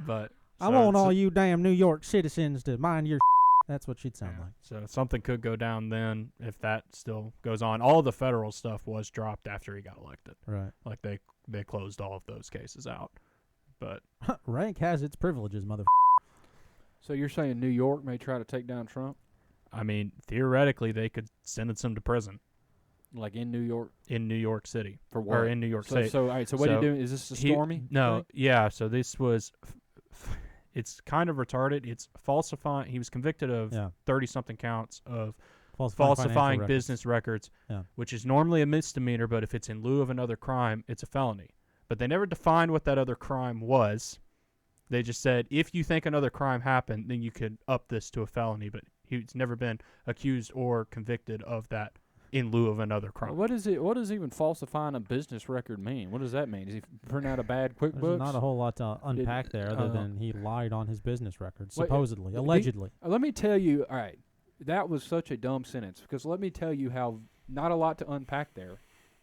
But
I want all you damn New York citizens to mind your That's what she'd sound like.
So something could go down then if that still goes on. All the federal stuff was dropped after he got elected.
Right.
Like they closed all of those cases out. But
Rank has its privileges, mother.
So you're saying New York may try to take down Trump?
I mean, theoretically, they could sentence him to prison
Like in New York?
in New York City
For what?
or in New York
So,
State.
all right, so what are you
So
doing? Is this a
He-
Stormy?
No,
thing?
yeah. So this was, it's kind of retarded. It's falsifying. He was convicted of
Yeah.
30-something counts of
Falsifying
falsifying
financial
business records,
Yeah.
which is normally a misdemeanor, but if it's in lieu of another crime, it's a felony. But they never defined what that other crime was. They just said, if you think another crime happened, then you could up this to a felony, but he's never been accused or convicted of that in lieu of another crime.
What is it? What does even falsifying a business record mean? What does that mean? Does he print out a bad QuickBooks?
There's not a whole lot to unpack there other than he lied on his business record,
Wait,
supposedly, allegedly.
Let me tell you, all right, that was such a dumb sentence because let me tell you how not a lot to unpack there.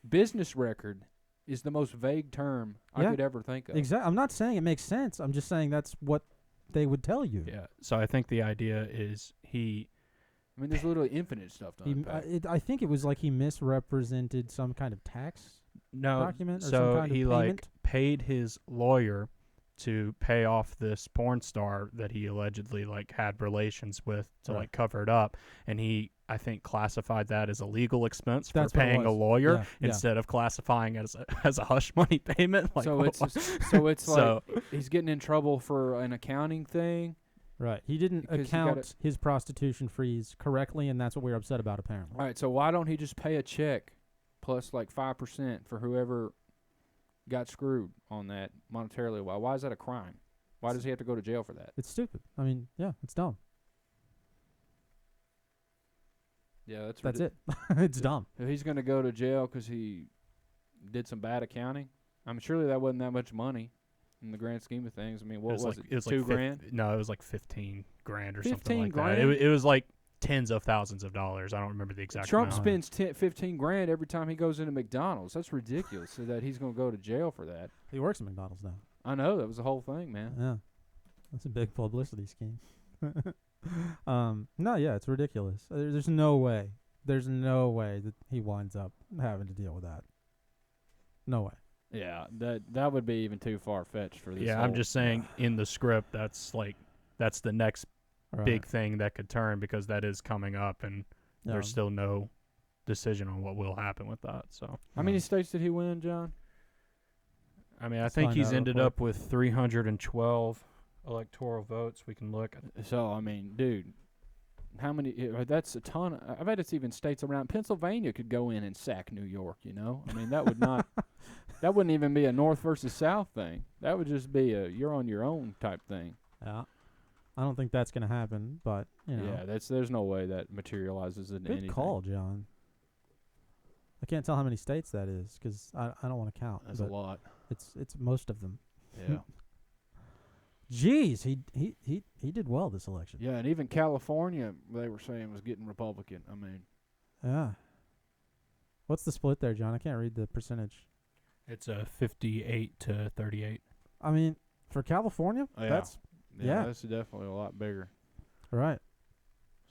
Business record is the most vague term I
Yeah.
could ever think of.
Exactly. I'm not saying it makes sense. I'm just saying that's what they would tell you.
Yeah. So I think the idea is
I mean, there's literally infinite stuff to unpack.
I think it was like he misrepresented some kind of tax document or some
so
kind of
he
payment.
paid his lawyer to pay off this porn star that he allegedly had relations with to
Right.
cover it up, and he I think classified that as a legal expense for
That's what it
paying a
was.
lawyer
Yeah.
instead of classifying it as a hush money payment.
so it's
So-
like he's getting in trouble for an accounting thing.
Right. He didn't
Because you gotta-
account his prostitution fees correctly, and that's what we're upset about, apparently.
All right, so why don't he just pay a check plus 5% for whoever got screwed on that monetarily? Why is that a crime? Why does he have to go to jail for that?
It's stupid. I mean, yeah, it's dumb.
Yeah,
That's it. It's dumb.
He's going to go to jail because he did some bad accounting. I'm surely that wasn't that much money in the grand scheme of things. I mean, what was it?
It was
$2
like
grand?
No, it was like 15 grand or
15
something like
grand?
that. It was like tens of thousands of dollars. I don't remember the exact
Trump
amount.
spends 15 grand every time he goes into McDonald's. That's ridiculous. So that he's going to go to jail for that.
He works at McDonald's now.
I know that was the whole thing, man.
Yeah. That's a big publicity scheme. No, yeah, it's ridiculous. There's no way. There's no way that he winds up having to deal with that. No way.
Yeah, that would be even too far fetched for this.
Yeah, I'm just saying in the script that's the next
Right.
big thing that could turn because that is coming up and
Yeah.
there's still no decision on what will happen with that. So
How many states did he win, John?
I mean, I
Let's
think
find
he's
out real
ended
quick.
up with 312 electoral votes. We can look.
So I mean, dude, how many? That's a ton. I bet it's even states around. Pennsylvania could go in and sack New York. You know, I mean, that would not. That wouldn't even be a North versus South thing. That would just be a you're on your own type thing.
Yeah. I don't think that's going to happen, but, you know.
Yeah, there's no way that materializes into
Good
anything.
call, John. I can't tell how many states that is because I don't want to count.
That's a
but
lot.
It's most of them.
Yeah.
Jeez, he did well this election.
Yeah, and even California, they were saying, was getting Republican. I mean,
Yeah. What's the split there, John? I can't read the percentage.
It's 58 to 38.
I mean, for California,
yeah.
that's yeah.
That's definitely a lot bigger.
right.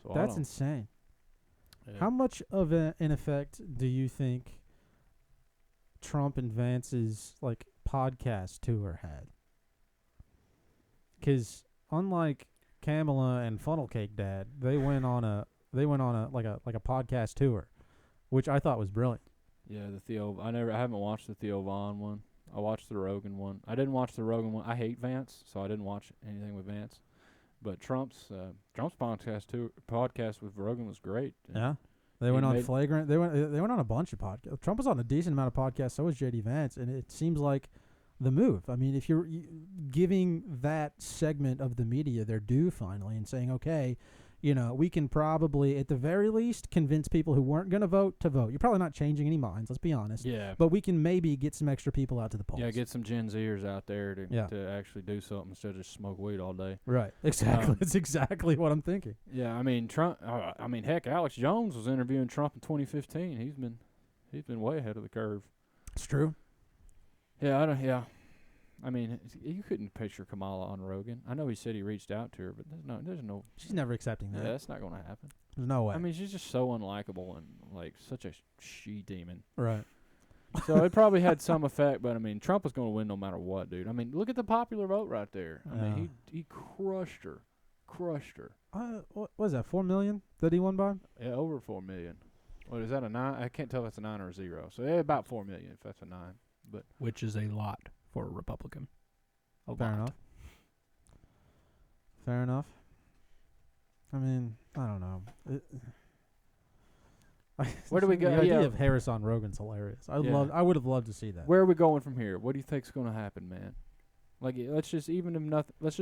So
That's insane.
yeah.
How much of an effect do you think Trump and Vance's like podcast tour had? Because unlike Kamala and Funnel Cake Dad, they went on a like a podcast tour, which I thought was brilliant.
Yeah, I haven't watched the Theo Vaughn one. I watched the Rogan one. I didn't watch the Rogan one. I hate Vance, so I didn't watch anything with Vance. But Trump's podcast with Rogan was great.
Yeah, they went on Flagrant. They went on a bunch of podcasts. Trump was on a decent amount of podcasts. So was JD Vance, and it seems like the move. I mean, if you're giving that segment of the media their due finally and saying, okay, you know, we can probably at the very least convince people who weren't going to vote to vote. You're probably not changing any minds. Let's be honest.
Yeah.
But we can maybe get some extra people out to the polls.
Yeah, get some Gen Zers out there to actually do something instead of just smoke weed all day.
Right. Exactly. That's exactly what I'm thinking.
Yeah, I mean Trump. Heck, Alex Jones was interviewing Trump in 2015. He's been way ahead of the curve.
It's true.
Yeah, I mean, you couldn't picture Kamala on Rogan. I know he said he reached out to her, but there's no.
She's never accepting that.
Yeah, that's not going to happen.
There's no way.
I mean, she's just so unlikable and like such a she demon.
Right.
So it probably had some effect, but I mean, Trump was going to win no matter what, dude. I mean, look at the popular vote right there. I mean, he crushed her.
What was that? 4 million that he won by?
Yeah, over 4 million. What is that, a 9? I can't tell if it's a 9 or a 0. So yeah, about 4 million if that's a 9. But
which is a lot for a Republican.
Fair enough. I mean, I don't know.
Where do we go?
The idea of Harris on Rogan's hilarious. I would have loved to see that.
Where are we going from here? What do you think's going to happen, man? Like, let's just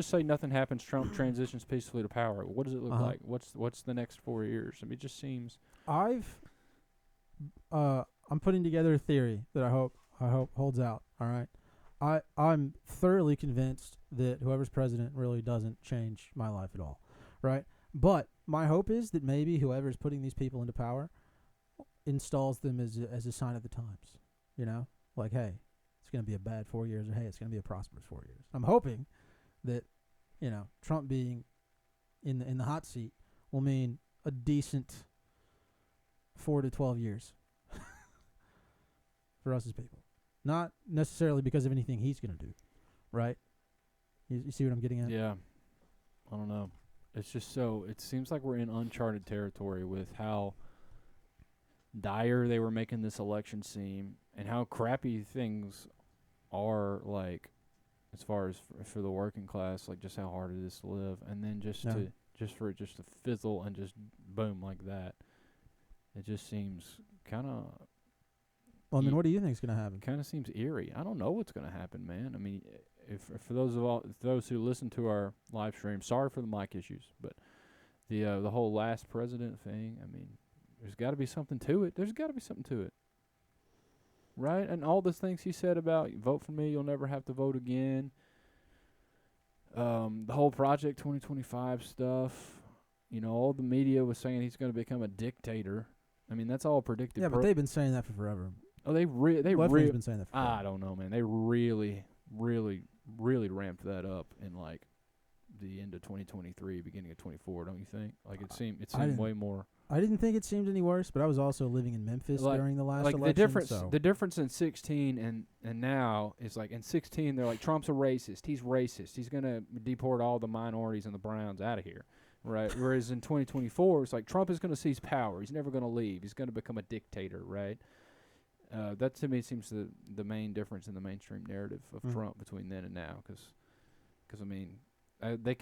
say nothing happens. Trump transitions peacefully to power. What does it look like? What's the next 4 years? I mean, it just seems.
I'm putting together a theory that I hope holds out. All right. I'm thoroughly convinced that whoever's president really doesn't change my life at all, right? But my hope is that maybe whoever's putting these people into power installs them as a sign of the times, you know? Like, hey, it's going to be a bad 4 years, or hey, it's going to be a prosperous 4 years. I'm hoping that, you know, Trump being in the hot seat will mean a decent 4 to 12 years for us as people. Not necessarily because of anything he's going to do, right? You see what I'm getting at?
Yeah. I don't know. It's just it seems like we're in uncharted territory with how dire they were making this election seem and how crappy things are, like, as far as for the working class, like just how hard it is to live. And then for it to fizzle and just boom like that. It just seems kind of.
Well, I mean, what do you think is going to happen?
Kind of seems eerie. I don't know what's going to happen, man. I mean, if for those who listen to our live stream, sorry for the mic issues, but the whole last president thing. I mean, there's got to be something to it. Right? And all the things he said about vote for me, you'll never have to vote again. The whole Project 2025 stuff. You know, all the media was saying he's going to become a dictator. I mean, that's all predicted.
Yeah, but they've been saying that for forever.
Oh, they've
been saying that for forever.
I don't know, man. They really ramped that up in like the end of 2023, beginning of 24. Don't you think? Like it seemed way more.
I didn't think it seemed any worse, but I was also living in Memphis during the last election.
The difference in 16 and now is like in 16 they're like Trump's a racist. He's racist. He's gonna deport all the minorities and the Browns out of here. Right. Whereas in 2024 it's like Trump is gonna seize power. He's never gonna leave. He's gonna become a dictator. Right. That to me seems the main difference in the mainstream narrative of Trump between then and now, because I mean, they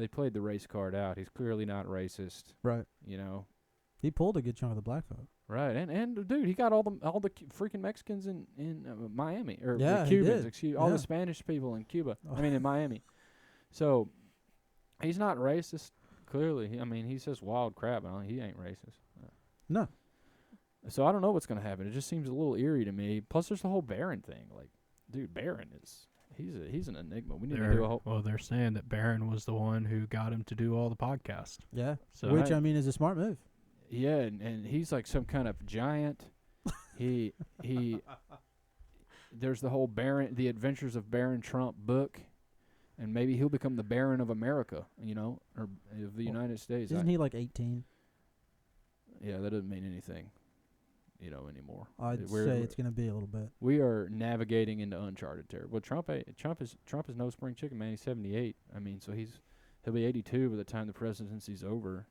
played the race card out. He's clearly not racist,
right?
You know,
he pulled a good chunk of the black vote,
right? And dude, he got all the freaking Mexicans in Miami, or
the
Cubans, all the Spanish people in Cuba. I mean, in Miami. So, He's not racist. Clearly, I mean, he says wild crap. He ain't racist.
No.
So I don't know what's gonna happen. It just seems a little eerie to me. Plus, there's the whole Barron thing. Like, dude, Barron he's an enigma. We need to do a whole.
Well, they're saying that Barron was the one who got him to do all the podcasts.
Yeah.
So
Which, I mean, is a smart move.
Yeah, and he's like some kind of giant. he There's the whole The Adventures of Baron Trump book, and maybe he'll become the Baron of America, or of the United States.
Isn't he like 18?
Yeah, that doesn't mean anything, anymore.
I'd say it's going to be a little bit.
We are navigating into uncharted territory. Well, Trump is no spring chicken, man. He's 78. I mean, so he'll be 82 by the time the presidency's over,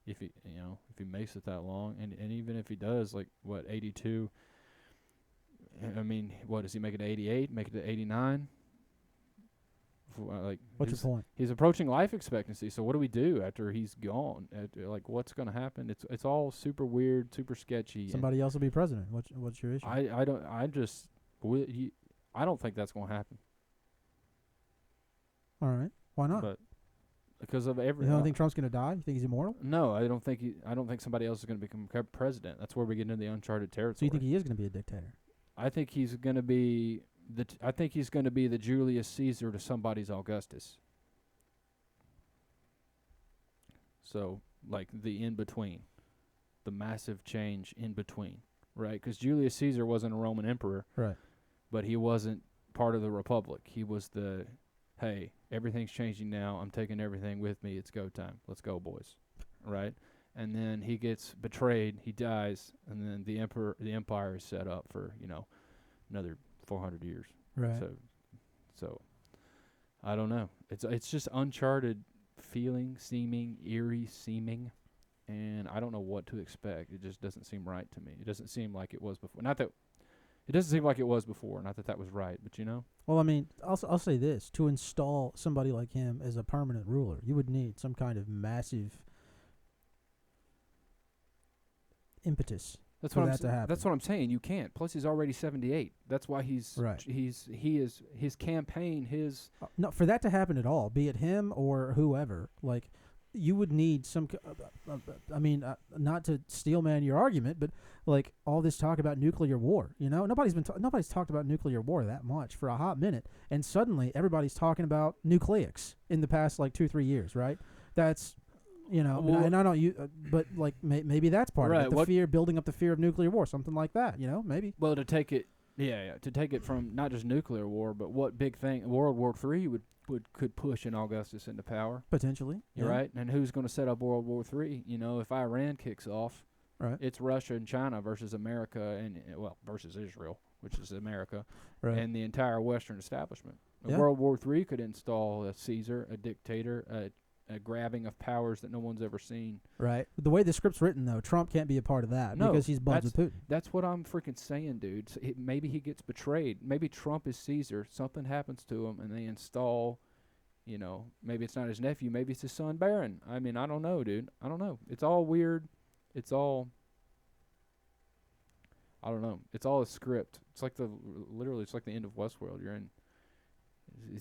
if he makes it that long, and even if he does, 82. I mean, what does he make it to 88? Make it to 89?
What's your point?
He's approaching life expectancy. So what do we do after he's gone? What's going to happen? It's all super weird, super sketchy.
Somebody else will be president. What's your issue?
I don't think that's going to happen.
All right. Why not?
But because of
You
everything.
don't think Trump's going to die? You think he's immortal?
No, I don't think somebody else is going to become president. That's where we get into the uncharted territory.
So you think he is going to be a dictator?
I think he's going to be the Julius Caesar to somebody's Augustus. So, the in-between. The massive change in between, right? Because Julius Caesar wasn't a Roman emperor.
Right.
But he wasn't part of the Republic. He was hey, everything's changing now. I'm taking everything with me. It's go time. Let's go, boys. Right? And then he gets betrayed. He dies. And then the empire is set up for, another 400 years.
Right.
So I don't know. It's just uncharted feeling, eerie seeming, and I don't know what to expect. It just doesn't seem right to me. It doesn't seem like it was before. It doesn't seem like it was before. Not that was right, but
Well, I mean, I'll say this: to install somebody like him as a permanent ruler, you would need some kind of massive impetus.
That's
for
what
that to happen.
That's what I'm saying. You can't. Plus, he's already 78. That's why he's
right.
His campaign.
No, for that to happen at all, be it him or whoever, you would need some. I mean, not to steel man your argument, but all this talk about nuclear war. Nobody's talked about nuclear war that much for a hot minute, and suddenly everybody's talking about nucleics in the past 2-3 years, right? That's
Well,
and I don't but maybe that's part
right,
of it. The building up the fear of nuclear war, something like that. Maybe.
Well, to take it from not just nuclear war, but what big thing World War III could push an Augustus into power
Potentially.
You're right. And who's going to set up World War III? If Iran kicks off,
right,
it's Russia and China versus America versus Israel, which is America,
right,
and the entire Western establishment.
Yeah.
World War III could install a Caesar, a dictator, a grabbing of powers that no one's ever seen.
Right. The way the script's written, though, Trump can't be a part of that because he's buds with Putin.
That's what I'm freaking saying, dude. So maybe he gets betrayed. Maybe Trump is Caesar. Something happens to him, and they install, maybe it's not his nephew. Maybe it's his son, Barron. I mean, I don't know, dude. I don't know. It's all weird. I don't know. It's all a script. It's literally it's like the end of Westworld. You're in.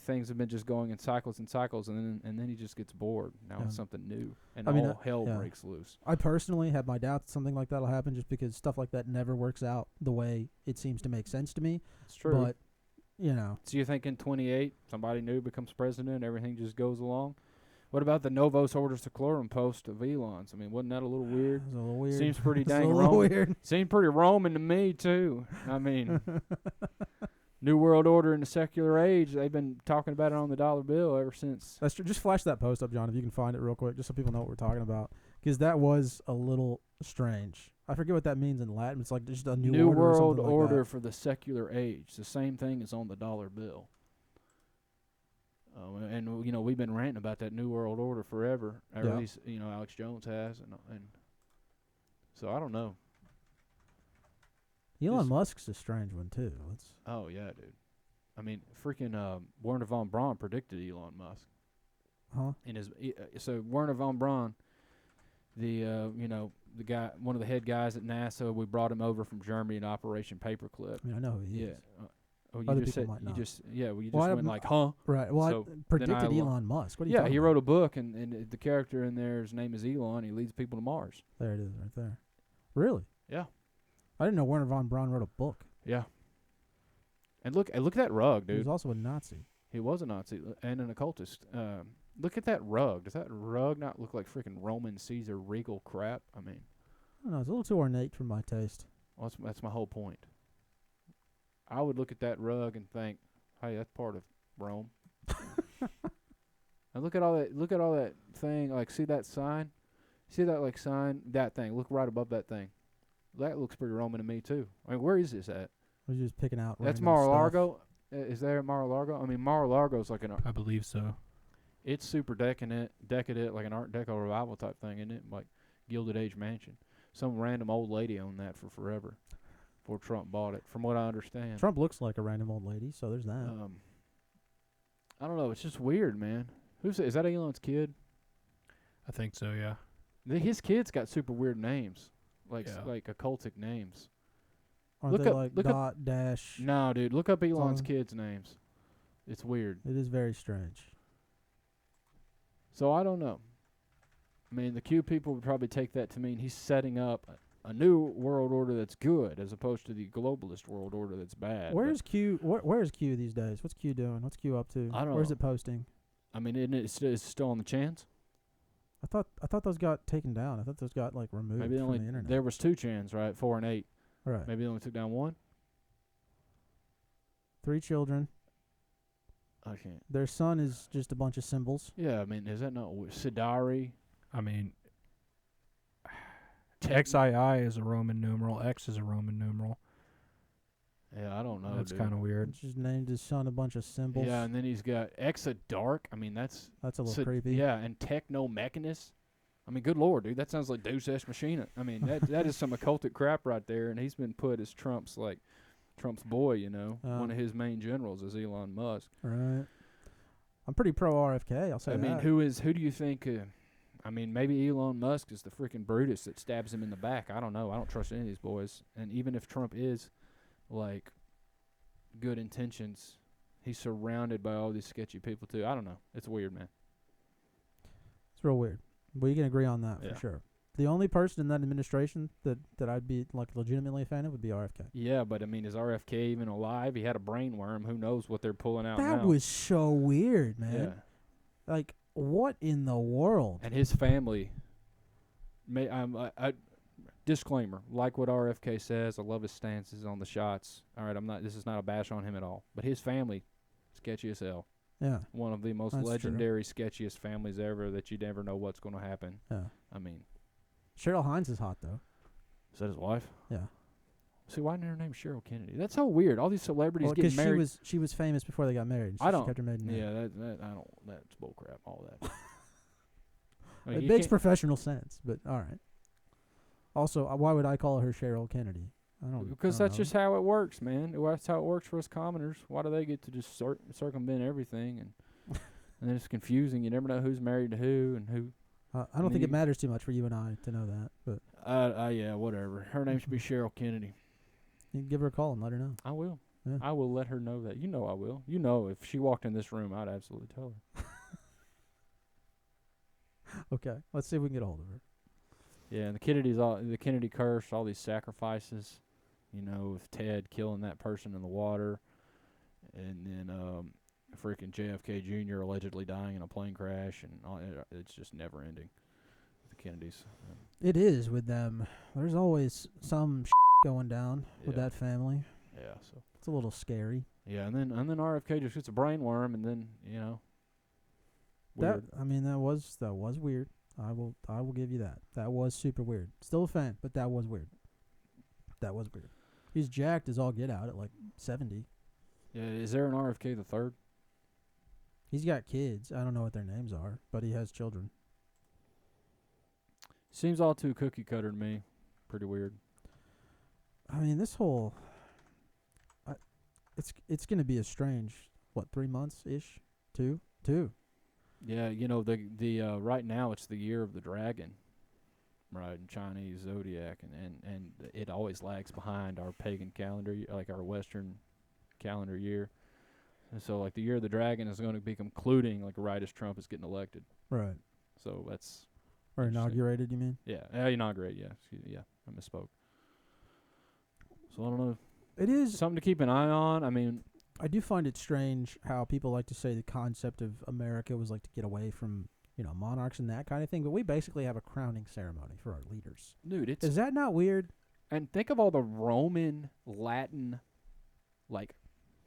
Things have been just going in cycles and cycles, and then he just gets bored. Now it's something new, and hell breaks loose.
I personally have my doubts that something like that will happen, just because stuff like that never works out the way it seems to make sense to me.
It's true.
But,
So you think in 28, somebody new becomes president, and everything just goes along? What about the Novos Ordos Seclorum post of Elon's? I mean, wasn't that a little weird?
It was a little weird.
Seems pretty dang
a little
Roman.
weird.
Seemed pretty Roman to me, too. I mean... New World Order in the secular age. They've been talking about it on the dollar bill ever since.
That's true. Just flash that post up, John, if you can find it real quick, just so people know what we're talking about. Because that was a little strange. I forget what that means in Latin. It's just a new order or
World
something
Order
like
for the secular age. The same thing as on the dollar bill. And we've been ranting about that New World Order forever. Or at least Alex Jones has, and so I don't know.
Elon Musk's a strange one too.
Oh yeah, dude. I mean, freaking Werner von Braun predicted Elon Musk.
Huh?
So Werner von Braun, the guy, one of the head guys at NASA, we brought him over from Germany in Operation Paperclip.
I mean, I know who he is.
Oh, you
Other
just
people
said
might not.
well, you just
Well,
went like, huh?
Right. Well,
So
I
then
predicted
I
Elon Musk. What are you
Yeah,
talking
he
about?
wrote a book, and the character in there, his name is Elon. He leads people to Mars.
There it is, right there. Really?
Yeah,
I didn't know Werner von Braun wrote a book.
yeah. And look at that rug,
He was
dude.
also a Nazi.
He was a Nazi and an occultist. Look at that rug. Does that rug not look like freaking Roman Caesar regal crap? I mean,
I don't know. It's a little too ornate for my taste.
well, that's my whole point. I would look at that rug and think, hey, that's part of Rome. And look at all that thing. Like, see that sign? See that like sign? That thing. Look right above that thing. That looks pretty Roman to me too. I mean, where is this at?
I was just picking out.
That's
random
Mar-a-Lago. Is there at Mar-a-Lago? I mean, Mar-a-Lago's like
I believe so.
it's super decadent, like an Art Deco revival type thing, isn't it? Like Gilded Age Mansion. Some random old lady owned that for forever, before Trump bought it. From what I understand.
Trump looks like a random old lady, so there's that.
I don't know. It's just weird, man. Is that Elon's kid?
I think so. Yeah.
His kid's got super weird names, like
Yeah.
like occultic names.
Aren't
look
they
up-
like
look up-
dot dash?
No, dude, look up Elon's
Something.
kids' names. It's weird.
It is very strange.
So I don't know. I mean, the Q people would probably take that to mean he's setting up a new world order that's good, as opposed to the globalist world order that's bad.
Where's Q? Where's Q these days? What's Q doing? What's Q up to?
I don't
Where's
know.
it posting?
I mean, isn't it's still on the chance?
I thought those got taken down. I thought those got like removed
Maybe
from the internet.
there was 2 chans, right? 4 and 8.
Right.
Maybe they only took down 1.
3 children.
I can't.
Their son is just a bunch of symbols.
Yeah, I mean, is that not Sidari?
I mean, XII is a Roman numeral. X is a Roman numeral.
Yeah, I don't know.
That's
dude.
kind of weird.
Just named his son a bunch of symbols.
Yeah, and then he's got Dark. I mean, that's
That's a little creepy.
Yeah, and Techno-Mechanist. I mean, good lord, dude, that sounds like Deus Ex Machina. I mean, that is some occultic crap right there, and he's been put as Trump's boy, you know, one of his main generals is Elon Musk.
Right. I'm pretty pro RFK. I'll say
I mean,
that.
who do you think? I mean, maybe Elon Musk is the freaking Brutus that stabs him in the back. I don't know. I don't trust any of these boys. And even if Trump is like good intentions, he's surrounded by all these sketchy people too. I don't know. It's weird, man.
It's real weird. We can agree on that
Yeah.
for sure. The only person in that administration that I'd be like legitimately a fan of would be RFK.
Yeah, but I mean, is RFK even alive? He had a brain worm. Who knows what they're pulling out
That
now?
was so weird, man.
Yeah.
Like, what in the world?
And his family. Disclaimer: like what RFK says, I love his stances on the shots. All right, this is not a bash on him at all. But his family, sketchy as hell.
Yeah.
One of the most
That's true.
legendary, sketchiest families ever. That you never know what's going to happen.
Yeah.
I mean,
Cheryl Hines is hot though.
is that his wife?
Yeah.
See, why isn't her name Cheryl Kennedy? That's so weird. All these celebrities
Well,
getting
because
married.
she was famous before they got married. So
I don't.
She kept her maiden name.
Yeah, that's bullcrap. All that. I mean,
It
you
makes
can't-
professional sense, but all right. Also, why would I call her Cheryl Kennedy? I don't.
Because
I don't
that's
know.
just how it works, man. That's how it works for us commoners. Why do they get to just circumvent everything and then it's confusing. You never know who's married to who and who.
I don't
mean,
think it
you-
matters too much for you and I to know that, but
Yeah, whatever. Her name should be Cheryl Kennedy.
you can give her a call and let her know.
I will.
Yeah.
I will let her know that. You know I will. You know if she walked in this room, I'd absolutely tell her.
Okay, let's see if we can get a hold of her.
Yeah, and the Kennedy curse, all these sacrifices, you know, with Ted killing that person in the water, and then freaking JFK Jr. allegedly dying in a plane crash, and it's just never ending. The Kennedys.
It is with them. There's always some going down with
Yeah.
that family.
Yeah, so
It's a little scary.
yeah, and then RFK just gets a brain worm, and then weird.
That was weird. I will give you that. That was super weird. Still a fan, but that was weird. That was weird. He's jacked as all get out at like 70.
Yeah, is there an RFK the third?
He's got kids. I don't know what their names are, but he has children.
Seems all too cookie cutter to me. Pretty weird.
I mean, this whole it's going to be a strange 3 months ish? 2.
Yeah, you know the right now it's the year of the dragon, right? In Chinese zodiac, and it always lags behind our pagan calendar, like our Western calendar year. And so, like, the year of the dragon is going to be concluding, like, right as Trump is getting elected.
Right.
So that's
Or
interesting.
inaugurated, you mean?
Yeah, inaugurate. Yeah, excuse me. Yeah, I misspoke. So I don't know.
It is.
Something to keep an eye on. I mean,
I do find it strange how people like to say the concept of America was like to get away from, monarchs and that kind of thing, but we basically have a crowning ceremony for our leaders.
dude, it's
Is that not weird?
and think of all the Roman, Latin, like,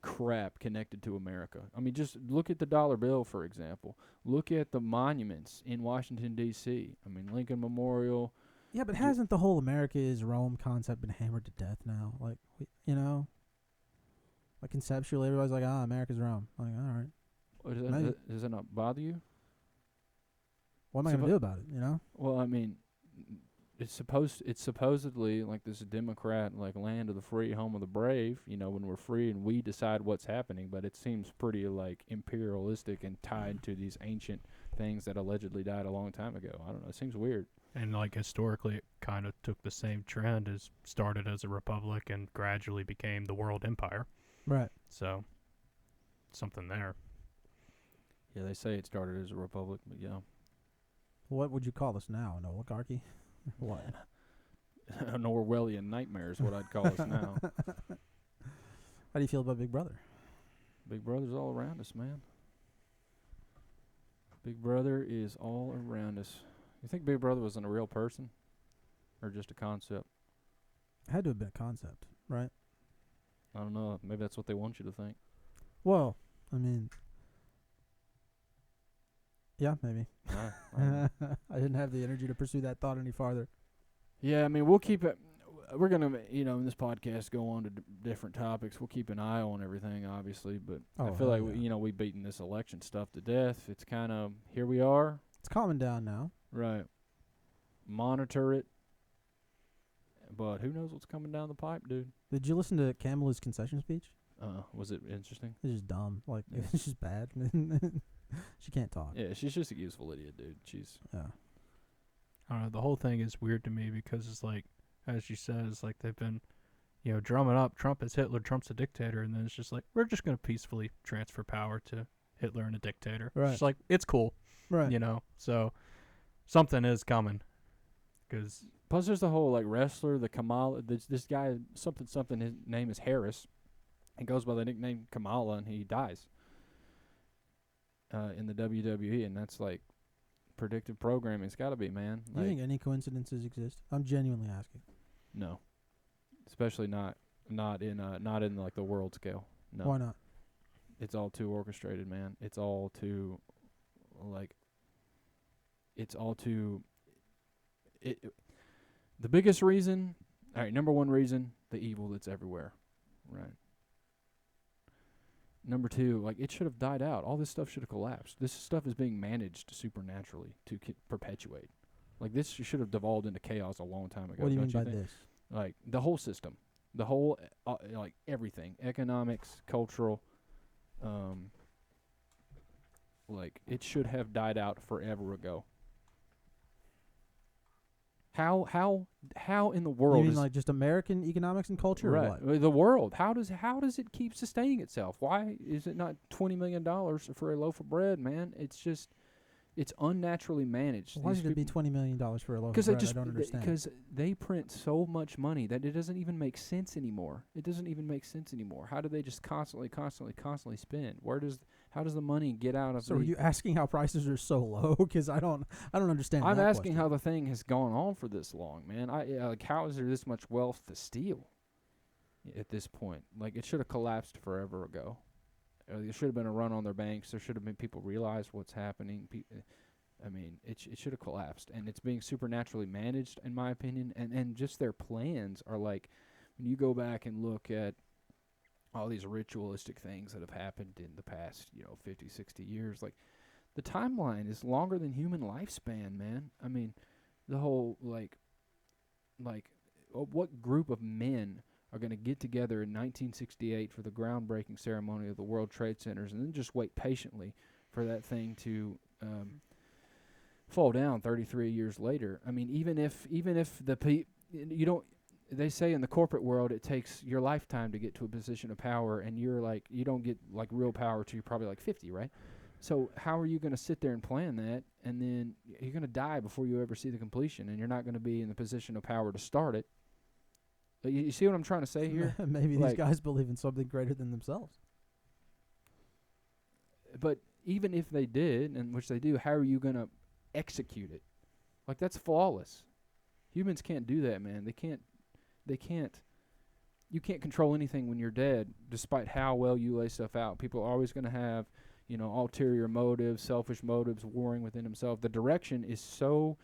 crap connected to America. I mean, just look at the dollar bill, for example. Look at the monuments in Washington, D.C. I mean, Lincoln Memorial.
Yeah, but hasn't the whole America is Rome concept been hammered to death now? Like, like conceptually, everybody's like, America's Rome. Like, all right. Maybe.
Does that not bother you?
What am I going to do about it,
Well, I mean, it's supposedly like this Democrat, like, land of the free, home of the brave, when we're free and we decide what's happening, but it seems pretty, like, imperialistic and tied to these ancient things that allegedly died a long time ago. I don't know. It seems weird.
And, like, historically, it kind of took the same trend as started as a republic and gradually became the world empire.
Right.
So, something there.
Yeah, they say it started as a republic, but yeah.
What would you call us now? An oligarchy? What?
An Orwellian nightmare is what I'd call us now.
How do you feel about Big Brother?
Big Brother's all around us, man. Big Brother is all around us. You think Big Brother wasn't a real person? Or just a concept?
It had to have been a concept, right?
I don't know. Maybe that's what they want you to think.
Well, I mean, yeah, maybe.
I
didn't have the energy to pursue that thought any farther.
Yeah, I mean, we'll keep it. We're going to, in this podcast, go on to different topics. We'll keep an eye on everything, obviously. But I feel like, we've beaten this election stuff to death. It's kind of, here we are.
It's calming down now.
Right. Monitor it. But who knows what's coming down the pipe, dude?
Did you listen to Kamala's concession speech?
Was it interesting?
It's just dumb. Like,
Yeah.
it's just bad. She can't talk.
Yeah, she's just a useful idiot, dude.
Yeah.
I don't know. The whole thing is weird to me because it's like, as you said, it's like they've been, drumming up Trump as Hitler, Trump's a dictator, and then it's just like, we're just going to peacefully transfer power to Hitler and a dictator.
Right.
It's like, it's cool.
Right.
So something is coming. Cause
Plus, there's the whole, like, wrestler, the Kamala, this guy, something, his name is Harris. He goes by the nickname Kamala, and he dies in the WWE, and that's, like, predictive programming. It's got to be, man.
Do you think any coincidences exist? I'm genuinely asking.
No. Especially not in like the world scale. No.
Why not?
It's all too orchestrated, man. It's all too the biggest reason, all right, number one reason, the evil that's everywhere. Right. Number two, like, it should have died out. All this stuff should have collapsed. This stuff is being managed supernaturally to perpetuate. Like, this should have devolved into chaos a long time ago.
What do you mean by
think?
this?
Like, the whole system. The whole, like, everything. Economics, cultural. Like, it should have died out forever ago. How in the world
You mean
is
like just American economics and culture, or
right?
what?
The world. How does it keep sustaining itself? Why is it not $20 million for a loaf of bread, man? It's just, it's unnaturally managed.
Why should it be $20 million for a loaf of
Because
bread? I don't understand.
Because they print so much money that it doesn't even make sense anymore. It doesn't even make sense anymore. How do they just constantly spend? How does the money get out of?
So, are you asking how prices are so low? Because I don't understand.
I'm
that
asking
question.
how the thing has gone on for this long, man. Like, how is there this much wealth to steal at this point? Like, it should have collapsed forever ago. There should have been a run on their banks. There should have been people realize what's happening. I mean, it should have collapsed, and it's being supernaturally managed, in my opinion. And just their plans are like, when you go back and look at all these ritualistic things that have happened in the past, 50, 60 years, like, the timeline is longer than human lifespan, man. I mean, the whole, like, what group of men are going to get together in 1968 for the groundbreaking ceremony of the World Trade Centers and then just wait patiently for that thing to fall down 33 years later? I mean, even if you don't, they say in the corporate world it takes your lifetime to get to a position of power, and you're like, you don't get like real power till you're probably like 50, right? So how are you going to sit there and plan that, and then you're going to die before you ever see the completion, and you're not going to be in the position of power to start it? You see what I'm trying to say here?
Maybe
Like,
these guys believe in something greater than themselves.
But even if they did, and which they do, how are you going to execute it? Like, that's flawless. Humans can't do that, man. They can't. You can't control anything when you're dead, despite how well you lay stuff out. People are always going to have, ulterior motives, selfish motives, warring within themselves. The direction is so,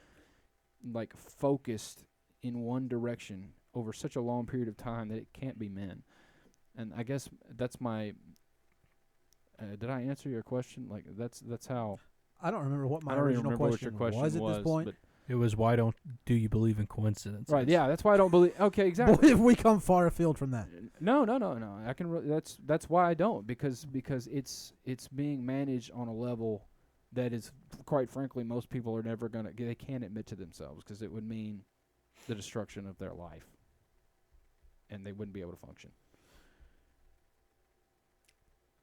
like, focused in one direction over such a long period of time that it can't be men. And I guess that's my. Did I answer your question? Like, that's how.
I don't remember what my
I don't even
original
remember what your question
was at this point.
but-
It was, why do you believe in coincidences?
Right, yeah, that's why I don't believe. Okay, exactly.
Boy, if we come far afield from that.
No. I can. That's why I don't, because it's being managed on a level that is, quite frankly, most people are never gonna. They can't admit to themselves, because it would mean the destruction of their life, and they wouldn't be able to function.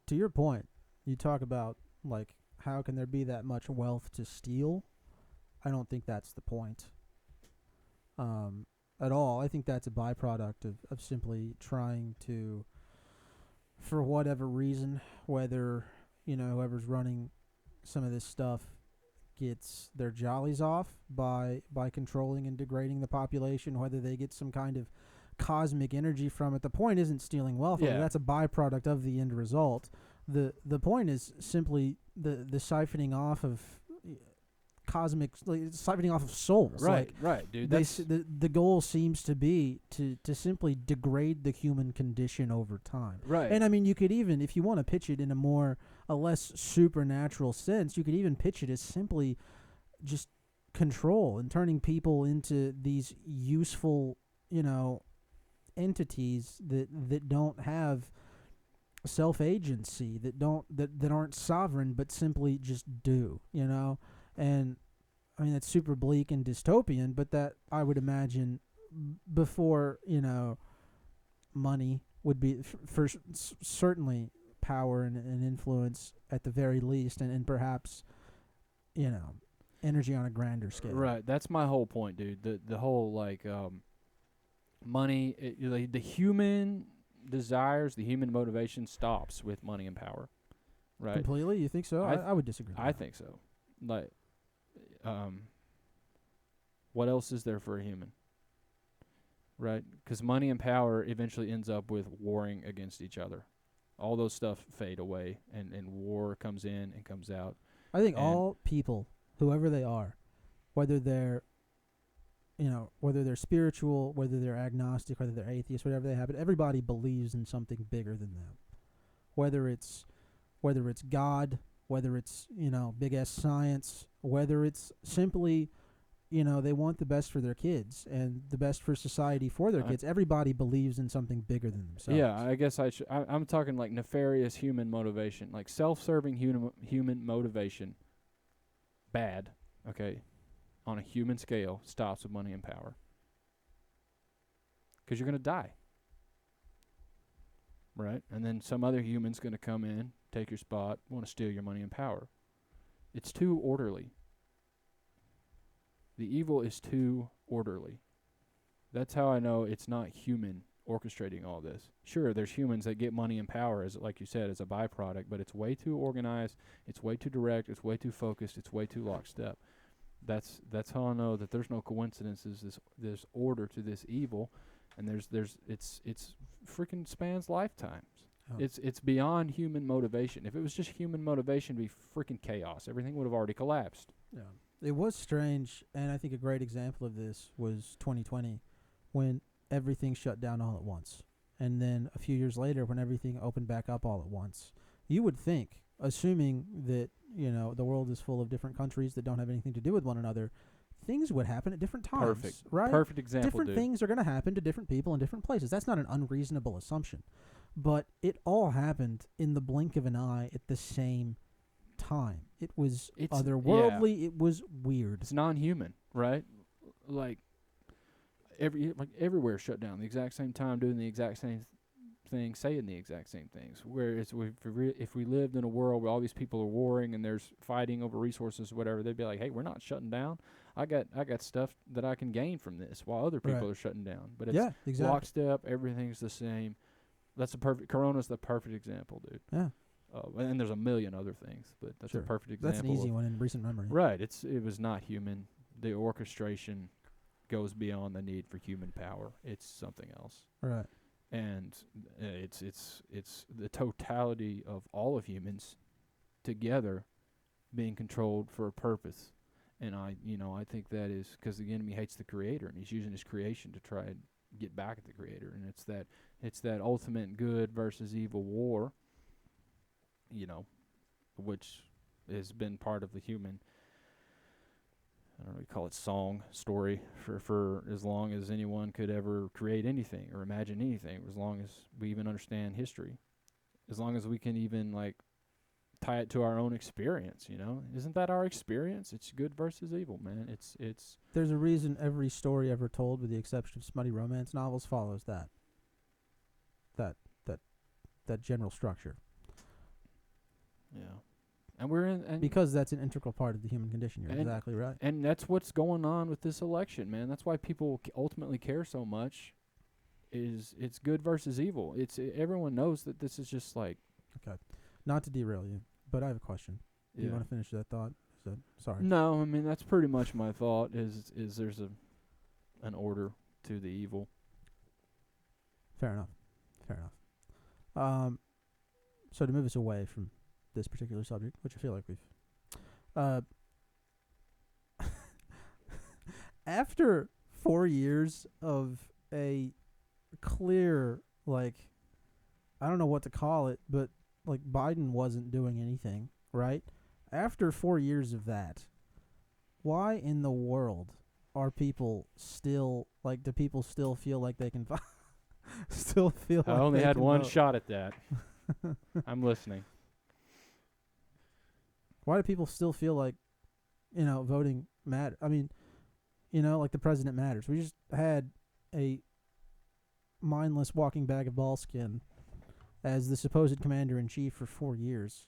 To your point, you talk about, like, how can there be that much wealth to steal? I don't think that's the point at all. I think that's a byproduct of simply trying to, for whatever reason, whether, whoever's running some of this stuff gets their jollies off by controlling and degrading the population, whether they get some kind of cosmic energy from it. The point isn't stealing wealth.
Yeah.
That's a byproduct of the end result. The point is simply the siphoning off of siphoning off of souls.
Right,
Like,
right, dude.
the goal seems to be to simply degrade the human condition over time.
right.
And I mean, you could even, if you want to pitch it in a less supernatural sense, you could even pitch it as simply just control and turning people into these useful, entities that don't have self-agency, that aren't sovereign, but simply just do, And I mean, that's super bleak and dystopian, but that, I would imagine, before, money would be, certainly power and influence at the very least, and perhaps, energy on a grander scale.
Right, that's my whole point, dude. The whole, like, money, the human desires, the human motivation stops with money and power. Right.
Completely? You think so? I would disagree with
I
that.
think so. Like, what else is there for a human? Right? Because money and power eventually ends up with warring against each other. All those stuff fade away, and war comes in and comes out.
I think
And-
all people, whoever they are, whether they're spiritual, whether they're agnostic, whether they're atheist, whatever they have, but everybody believes in something bigger than them. Whether it's God, whether it's, big ass science, whether it's simply, they want the best for their kids and the best for society for their kids. Everybody believes in something bigger than themselves.
Yeah, I guess I'm talking like nefarious human motivation, like self-serving human motivation. Bad, okay, on a human scale, stops with money and power. Because you're going to die. Right? And then some other human's going to come in, take your spot, want to steal your money and power. It's too orderly. The evil is too orderly. That's how I know it's not human orchestrating all this. Sure, there's humans that get money and power, as like you said, as a byproduct, but it's way too organized, it's way too direct, it's way too focused, it's way too lockstep. That's how I know that there's no coincidences. There's order to this evil, and it's freaking spans lifetimes.
Oh.
It's beyond human motivation. If it was just human motivation, it'd be freaking chaos. Everything would have already collapsed.
Yeah. It was strange, and I think a great example of this was 2020, when everything shut down all at once. And then a few years later, when everything opened back up all at once. You would think, assuming that, the world is full of different countries that don't have anything to do with one another, things would happen at different times.
Perfect.
Right?
Perfect example,
Different
dude.
things are going to happen to different people in different places. That's not an unreasonable assumption. But it all happened in the blink of an eye at the same time. It was otherworldly. It was weird.
It's non-human, right? Like, everywhere shut down the exact same time, doing the exact same thing, saying the exact same things. Whereas if we lived in a world where all these people are warring and there's fighting over resources, or whatever, they'd be like, hey, we're not shutting down. I got stuff that I can gain from this, while other people are shutting down. But it's
exactly.
lockstep. Everything's the same. Corona's the perfect example, dude.
Yeah.
And there's a million other things, but that's a perfect example.
That's an easy one in recent memory.
Right. It was not human. The orchestration goes beyond the need for human power. It's something else.
Right.
And it's the totality of all of humans together being controlled for a purpose. And I think that is because the enemy hates the creator, and he's using his creation to try and get back at the creator. And it's that ultimate good versus evil war, which has been part of the human, I don't know, you call it song, story, for as long as anyone could ever create anything or imagine anything, as long as we even understand history, as long as we can even, tie it to our own experience, Isn't that our experience? It's good versus evil, man. It's
There's a reason every story ever told, with the exception of smutty romance novels, follows that general structure.
Yeah. And we're in
because that's an integral part of the human condition. You're exactly right.
And that's what's going on with this election, man. That's why people ultimately care so much. Is it's good versus evil. Everyone knows that this is just like.
Okay, not to derail you, but I have a question. Do you want to finish that thought? Sorry.
No, I mean that's pretty much my thought. Is there's an order to the evil.
Fair enough. So to move us away from this particular subject, which I feel like we've after 4 years of a clear, I don't know what to call it, but Biden wasn't doing anything, right? After 4 years of that, why in the world are people still do people still feel like they can still feel
I
like
only
they
had
can
one
vote?
shot at that. I'm listening.
Why do people still feel like, voting matter? I mean, the president matters. We just had a mindless walking bag of ball skin as the supposed commander-in-chief for 4 years.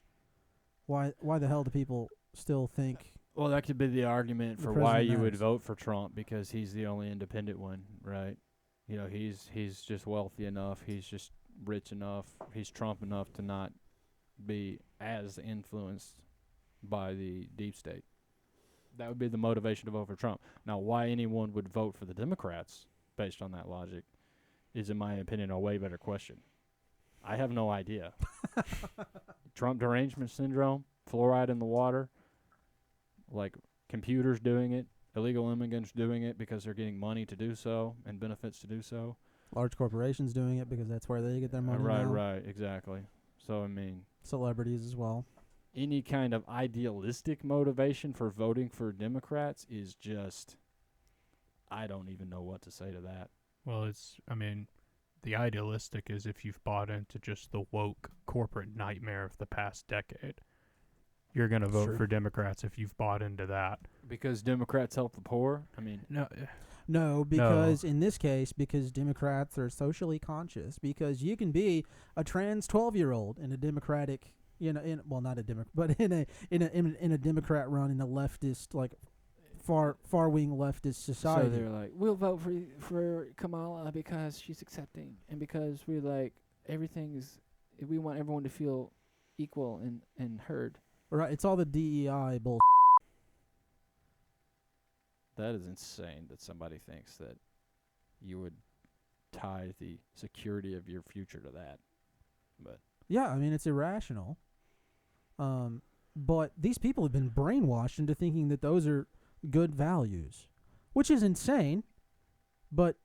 Why the hell do people still think?
Well, that could be the argument for why you would vote for Trump, because he's the only independent one, right? He's just wealthy enough. He's just rich enough. He's Trump enough to not be as influenced by the deep state. That would be the motivation to vote for Trump. Now, why anyone would vote for the Democrats based on that logic is, in my opinion, a way better question. I have no idea. Trump derangement syndrome, fluoride in the water, computers doing it, illegal immigrants doing it because they're getting money to do so and benefits to do so.
Large corporations doing it because that's where they get their money now.
Right, exactly. So, I mean,
celebrities as well.
Any kind of idealistic motivation for voting for Democrats is just, I don't even know what to say to that.
Well, the idealistic is if you've bought into just the woke corporate nightmare of the past decade. You're going to vote for Democrats if you've bought into that.
Because Democrats help the poor? I mean,
No, because in this case, because Democrats are socially conscious, because you can be a trans 12-year-old in a Democratic, not a Democrat, but in a Democrat run in a leftist, far wing leftist society.
So they're like, we'll vote for Kamala because she's accepting, and because we want everyone to feel equal and heard.
Right, it's all the DEI bull.
That is insane that somebody thinks that you would tie the security of your future to that. But
yeah, I mean, it's irrational. But these people have been brainwashed into thinking that those are good values, which is insane. But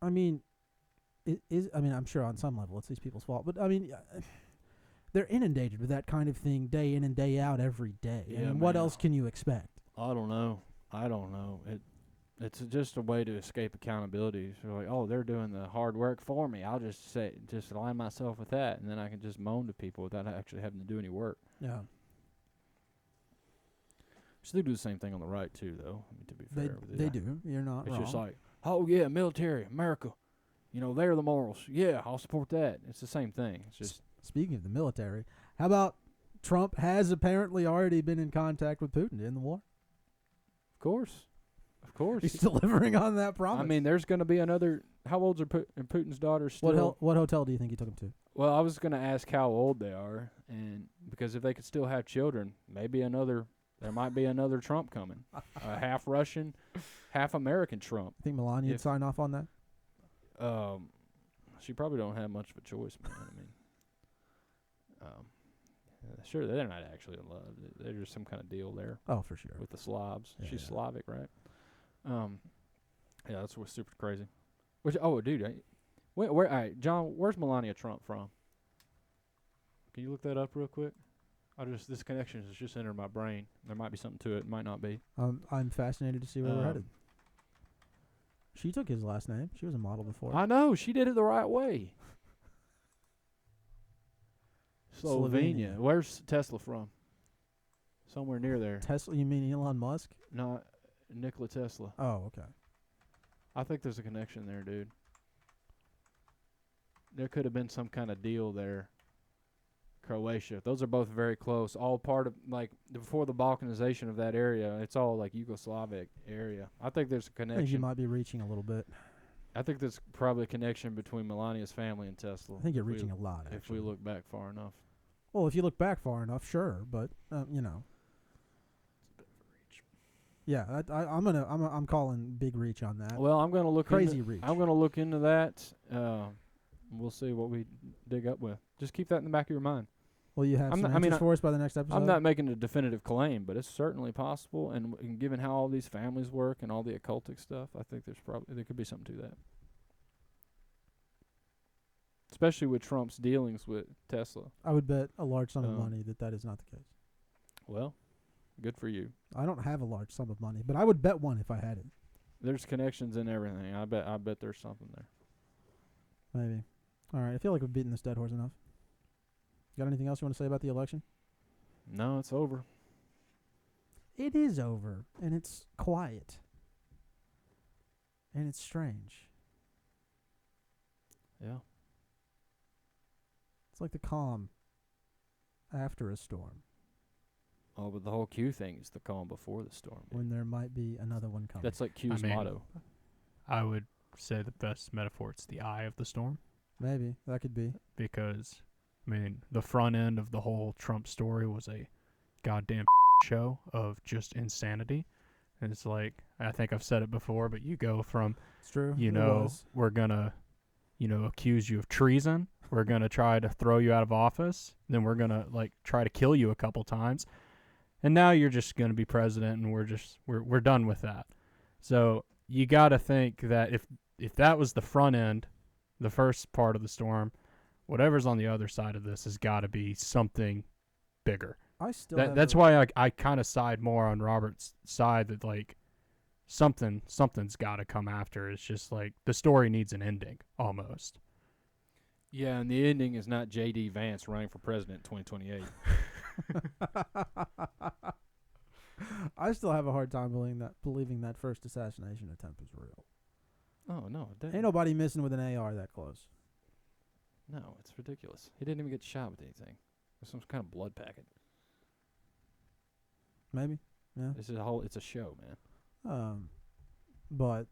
I mean, I'm sure on some level it's these people's fault. But I mean, they're inundated with that kind of thing day in and day out every day.
Yeah,
I mean, what else can you expect?
I don't know. It's just a way to escape accountability. So like, they're doing the hard work for me. I'll just align myself with that, and then I can just moan to people without actually having to do any work.
Yeah.
So they do the same thing on the right too, though. I mean, to be fair,
they do. You're not wrong.
It's just like oh yeah, military, America, they're the morals. Yeah, I'll support that. It's the same thing. It's just
Speaking of the military, how about Trump has apparently already been in contact with Putin in the war?
Of course.
He's delivering on that promise.
I mean, there's going to be another. How old's are Putin's daughters still?
What hotel do you think he took him to?
Well, I was going to ask how old they are, and because if they could still have children, there might be another Trump coming, half Russian, half American Trump.
You think Melania would sign off on that?
She probably don't have much of a choice, man. Sure, they're not actually in love. There's just some kind of deal there.
Oh, for sure.
With the Slavs,
Yeah,
she's
yeah.
Slavic, right? Yeah, that's what's super crazy. Dude, where? All right, John, where's Melania Trump from? Can you look that up real quick? This connection has just entered my brain. There might be something to it. Might not be.
I'm fascinated to see where we're headed. She took his last name. She was a model before.
I know she did it the right way. Slovenia. Where's Tesla from? Somewhere near there.
Tesla? You mean Elon Musk?
No, Nikola Tesla.
Oh, okay.
I think there's a connection there, dude. There could have been some kind of deal there. Croatia. Those are both very close. All part of, before the Balkanization of that area, it's all, Yugoslavic area. I think there's a
I think you
connection.
might be reaching a little bit.
I think there's probably a connection between Melania's family and Tesla.
I think you're
if we-
reaching a lot, actually.
If we look back far enough.
Well, if you look back far enough, sure, but Yeah, I'm calling big reach on that.
Well, I'm gonna look
Crazy
into,
reach.
I'm gonna look into that. We'll see what we dig up with. Just keep that in the back of your mind.
Will you have
I'm
some
not- I mean,
answers for us by the next episode?
I'm not making a definitive claim, but it's certainly possible. And given how all these families work and all the occultic stuff, I think there could be something to that. Especially with Trump's dealings with Tesla.
I would bet a large sum of money that is not the case.
Well, good for you.
I don't have a large sum of money, but I would bet one if I had it.
There's connections in everything. I bet there's something there.
Maybe. All right, I feel like we've beaten this dead horse enough. Got anything else you want to say about the election?
No, it's over.
It is over, and it's quiet. And it's strange.
Yeah.
It's like the calm after a storm,
Oh, but the whole Q thing is the calm before the storm.
when there might be another one coming.
That's like Q's
mean,
motto.
I would say the best metaphor is the eye of the storm,
Maybe. That could be.
because, the front end of the whole Trump story was a goddamn show of just insanity. And it's like, I think I've said it before, but you go from,
It's true. It was.
we're going to, accuse you of treason. We're going to try to throw you out of office. Then we're going to, try to kill you a couple times. And now you're just going to be president, and we're done with that. So you got to think that if that was the front end, the first part of the storm, whatever's on the other side of this has got to be something bigger.
I still
That's why I kind of side more on Robert's side, that something's got to come after. It's just the story needs an ending almost.
Yeah, and the ending is not J.D. Vance running for president in 2028.
I still have a hard time believing that first assassination attempt was real.
Oh, no.
Ain't nobody missing with an AR that close.
No, it's ridiculous. He didn't even get shot with anything. There's some kind of blood packet.
Maybe. Yeah.
It's a show, man.
But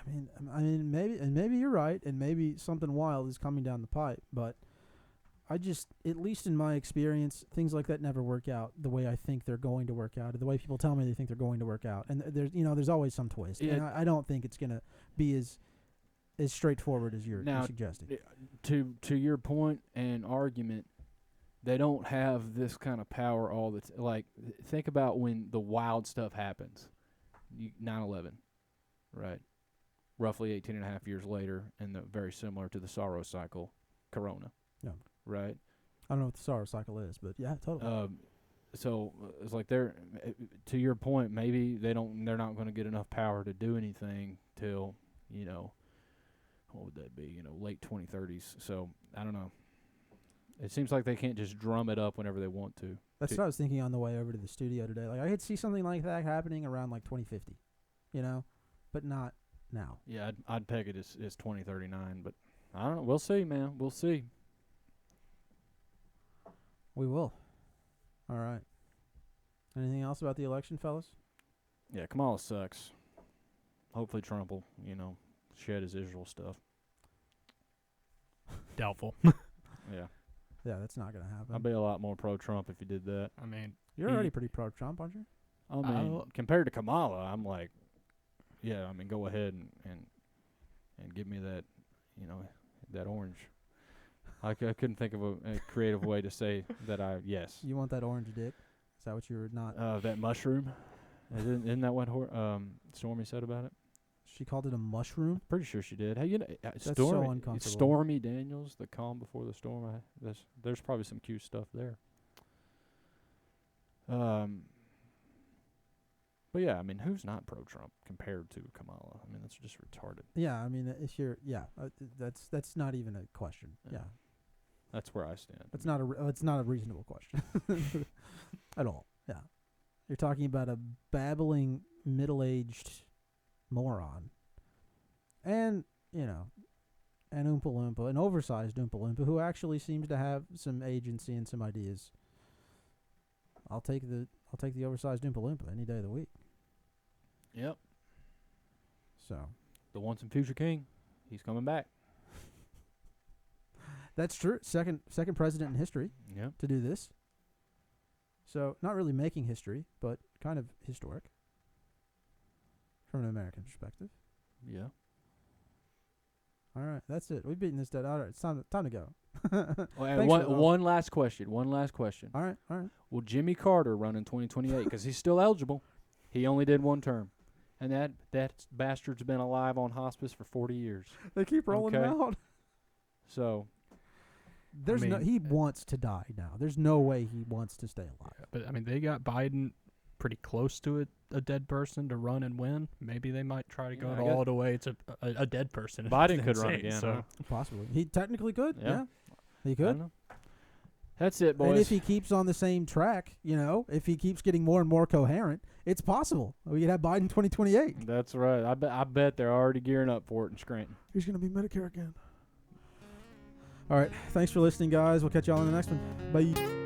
maybe you're right, and maybe something wild is coming down the pipe. But at least in my experience, things like that never work out the way I think they're going to work out, or the way people tell me they think they're going to work out. And there's always some twist.
Yeah.
And I don't think it's gonna be as straightforward as you're suggesting.
To your point and argument, they don't have this kind of power all the time. Think about when the wild stuff happens. 9/11, right? Roughly 18 and a half years later, and very similar to the sorrow cycle, Corona.
Yeah.
Right?
I don't know what the sorrow cycle is, but yeah, totally.
So it's they're, to your point, maybe they're not going to get enough power to do anything till, what would that be? Late 2030s. So I don't know. It seems like they can't just drum it up whenever they want to.
That's what I was thinking on the way over to the studio today. I could see something like that happening around 2050, but not now.
Yeah, I'd peg it as 2039, but I don't know. We'll see, man. We'll see.
We will. All right. Anything else about the election, fellas?
Yeah, Kamala sucks. Hopefully Trump will, shed his Israel stuff.
Doubtful.
Yeah.
Yeah, that's not going to happen.
I'd be a lot more pro-Trump if he did that.
I mean,
You're already pretty pro-Trump, aren't you?
I mean, compared to Kamala, I'm like, yeah, I mean, go ahead and give me that, that orange. I couldn't think of a creative way to say that yes.
You want that orange dick? Is that what you're not?
That mushroom. Isn't that what Stormy said about it?
She called it a mushroom?
Pretty sure she did. Hey,
That's so
Stormy,
uncomfortable.
Stormy Daniels, the calm before the storm. There's probably some cute stuff there. But yeah, I mean, who's not pro-Trump compared to Kamala? I mean, that's just retarded.
Yeah, I mean, if you're, that's not even a question. Yeah.
That's where I stand.
It's not a reasonable question at all. Yeah. You're talking about a babbling middle-aged moron. And, an Oompa Loompa, an oversized Oompa Loompa who actually seems to have some agency and some ideas. I'll take the oversized Oompa Loompa any day of the week.
Yep.
So.
The once and future king. He's coming back.
That's true. Second president in history to do this. So, not really making history, but kind of historic from an American perspective.
Yeah.
All right, that's it. We've beaten this dead. All right, it's time to go.
One last question.
All right.
Will Jimmy Carter run in 2028? Because he's still eligible. He only did one term. And that bastard's been alive on hospice for 40 years.
They keep rolling him out.
So...
he wants to die now. There's no way he wants to stay alive.
Yeah, but, I mean, they got Biden pretty close to a dead person to run and win. Maybe they might try to go all the way to a dead person.
Biden could run again,
so.
Possibly. He technically could. Yeah. He could.
That's it, boys.
And if he keeps on the same track, if he keeps getting more and more coherent, it's possible. We could have Biden 2028.
That's right. I bet they're already gearing up for it in Scranton.
He's going to be Medicare again. All right. Thanks for listening, guys. We'll catch y'all on the next one. Bye.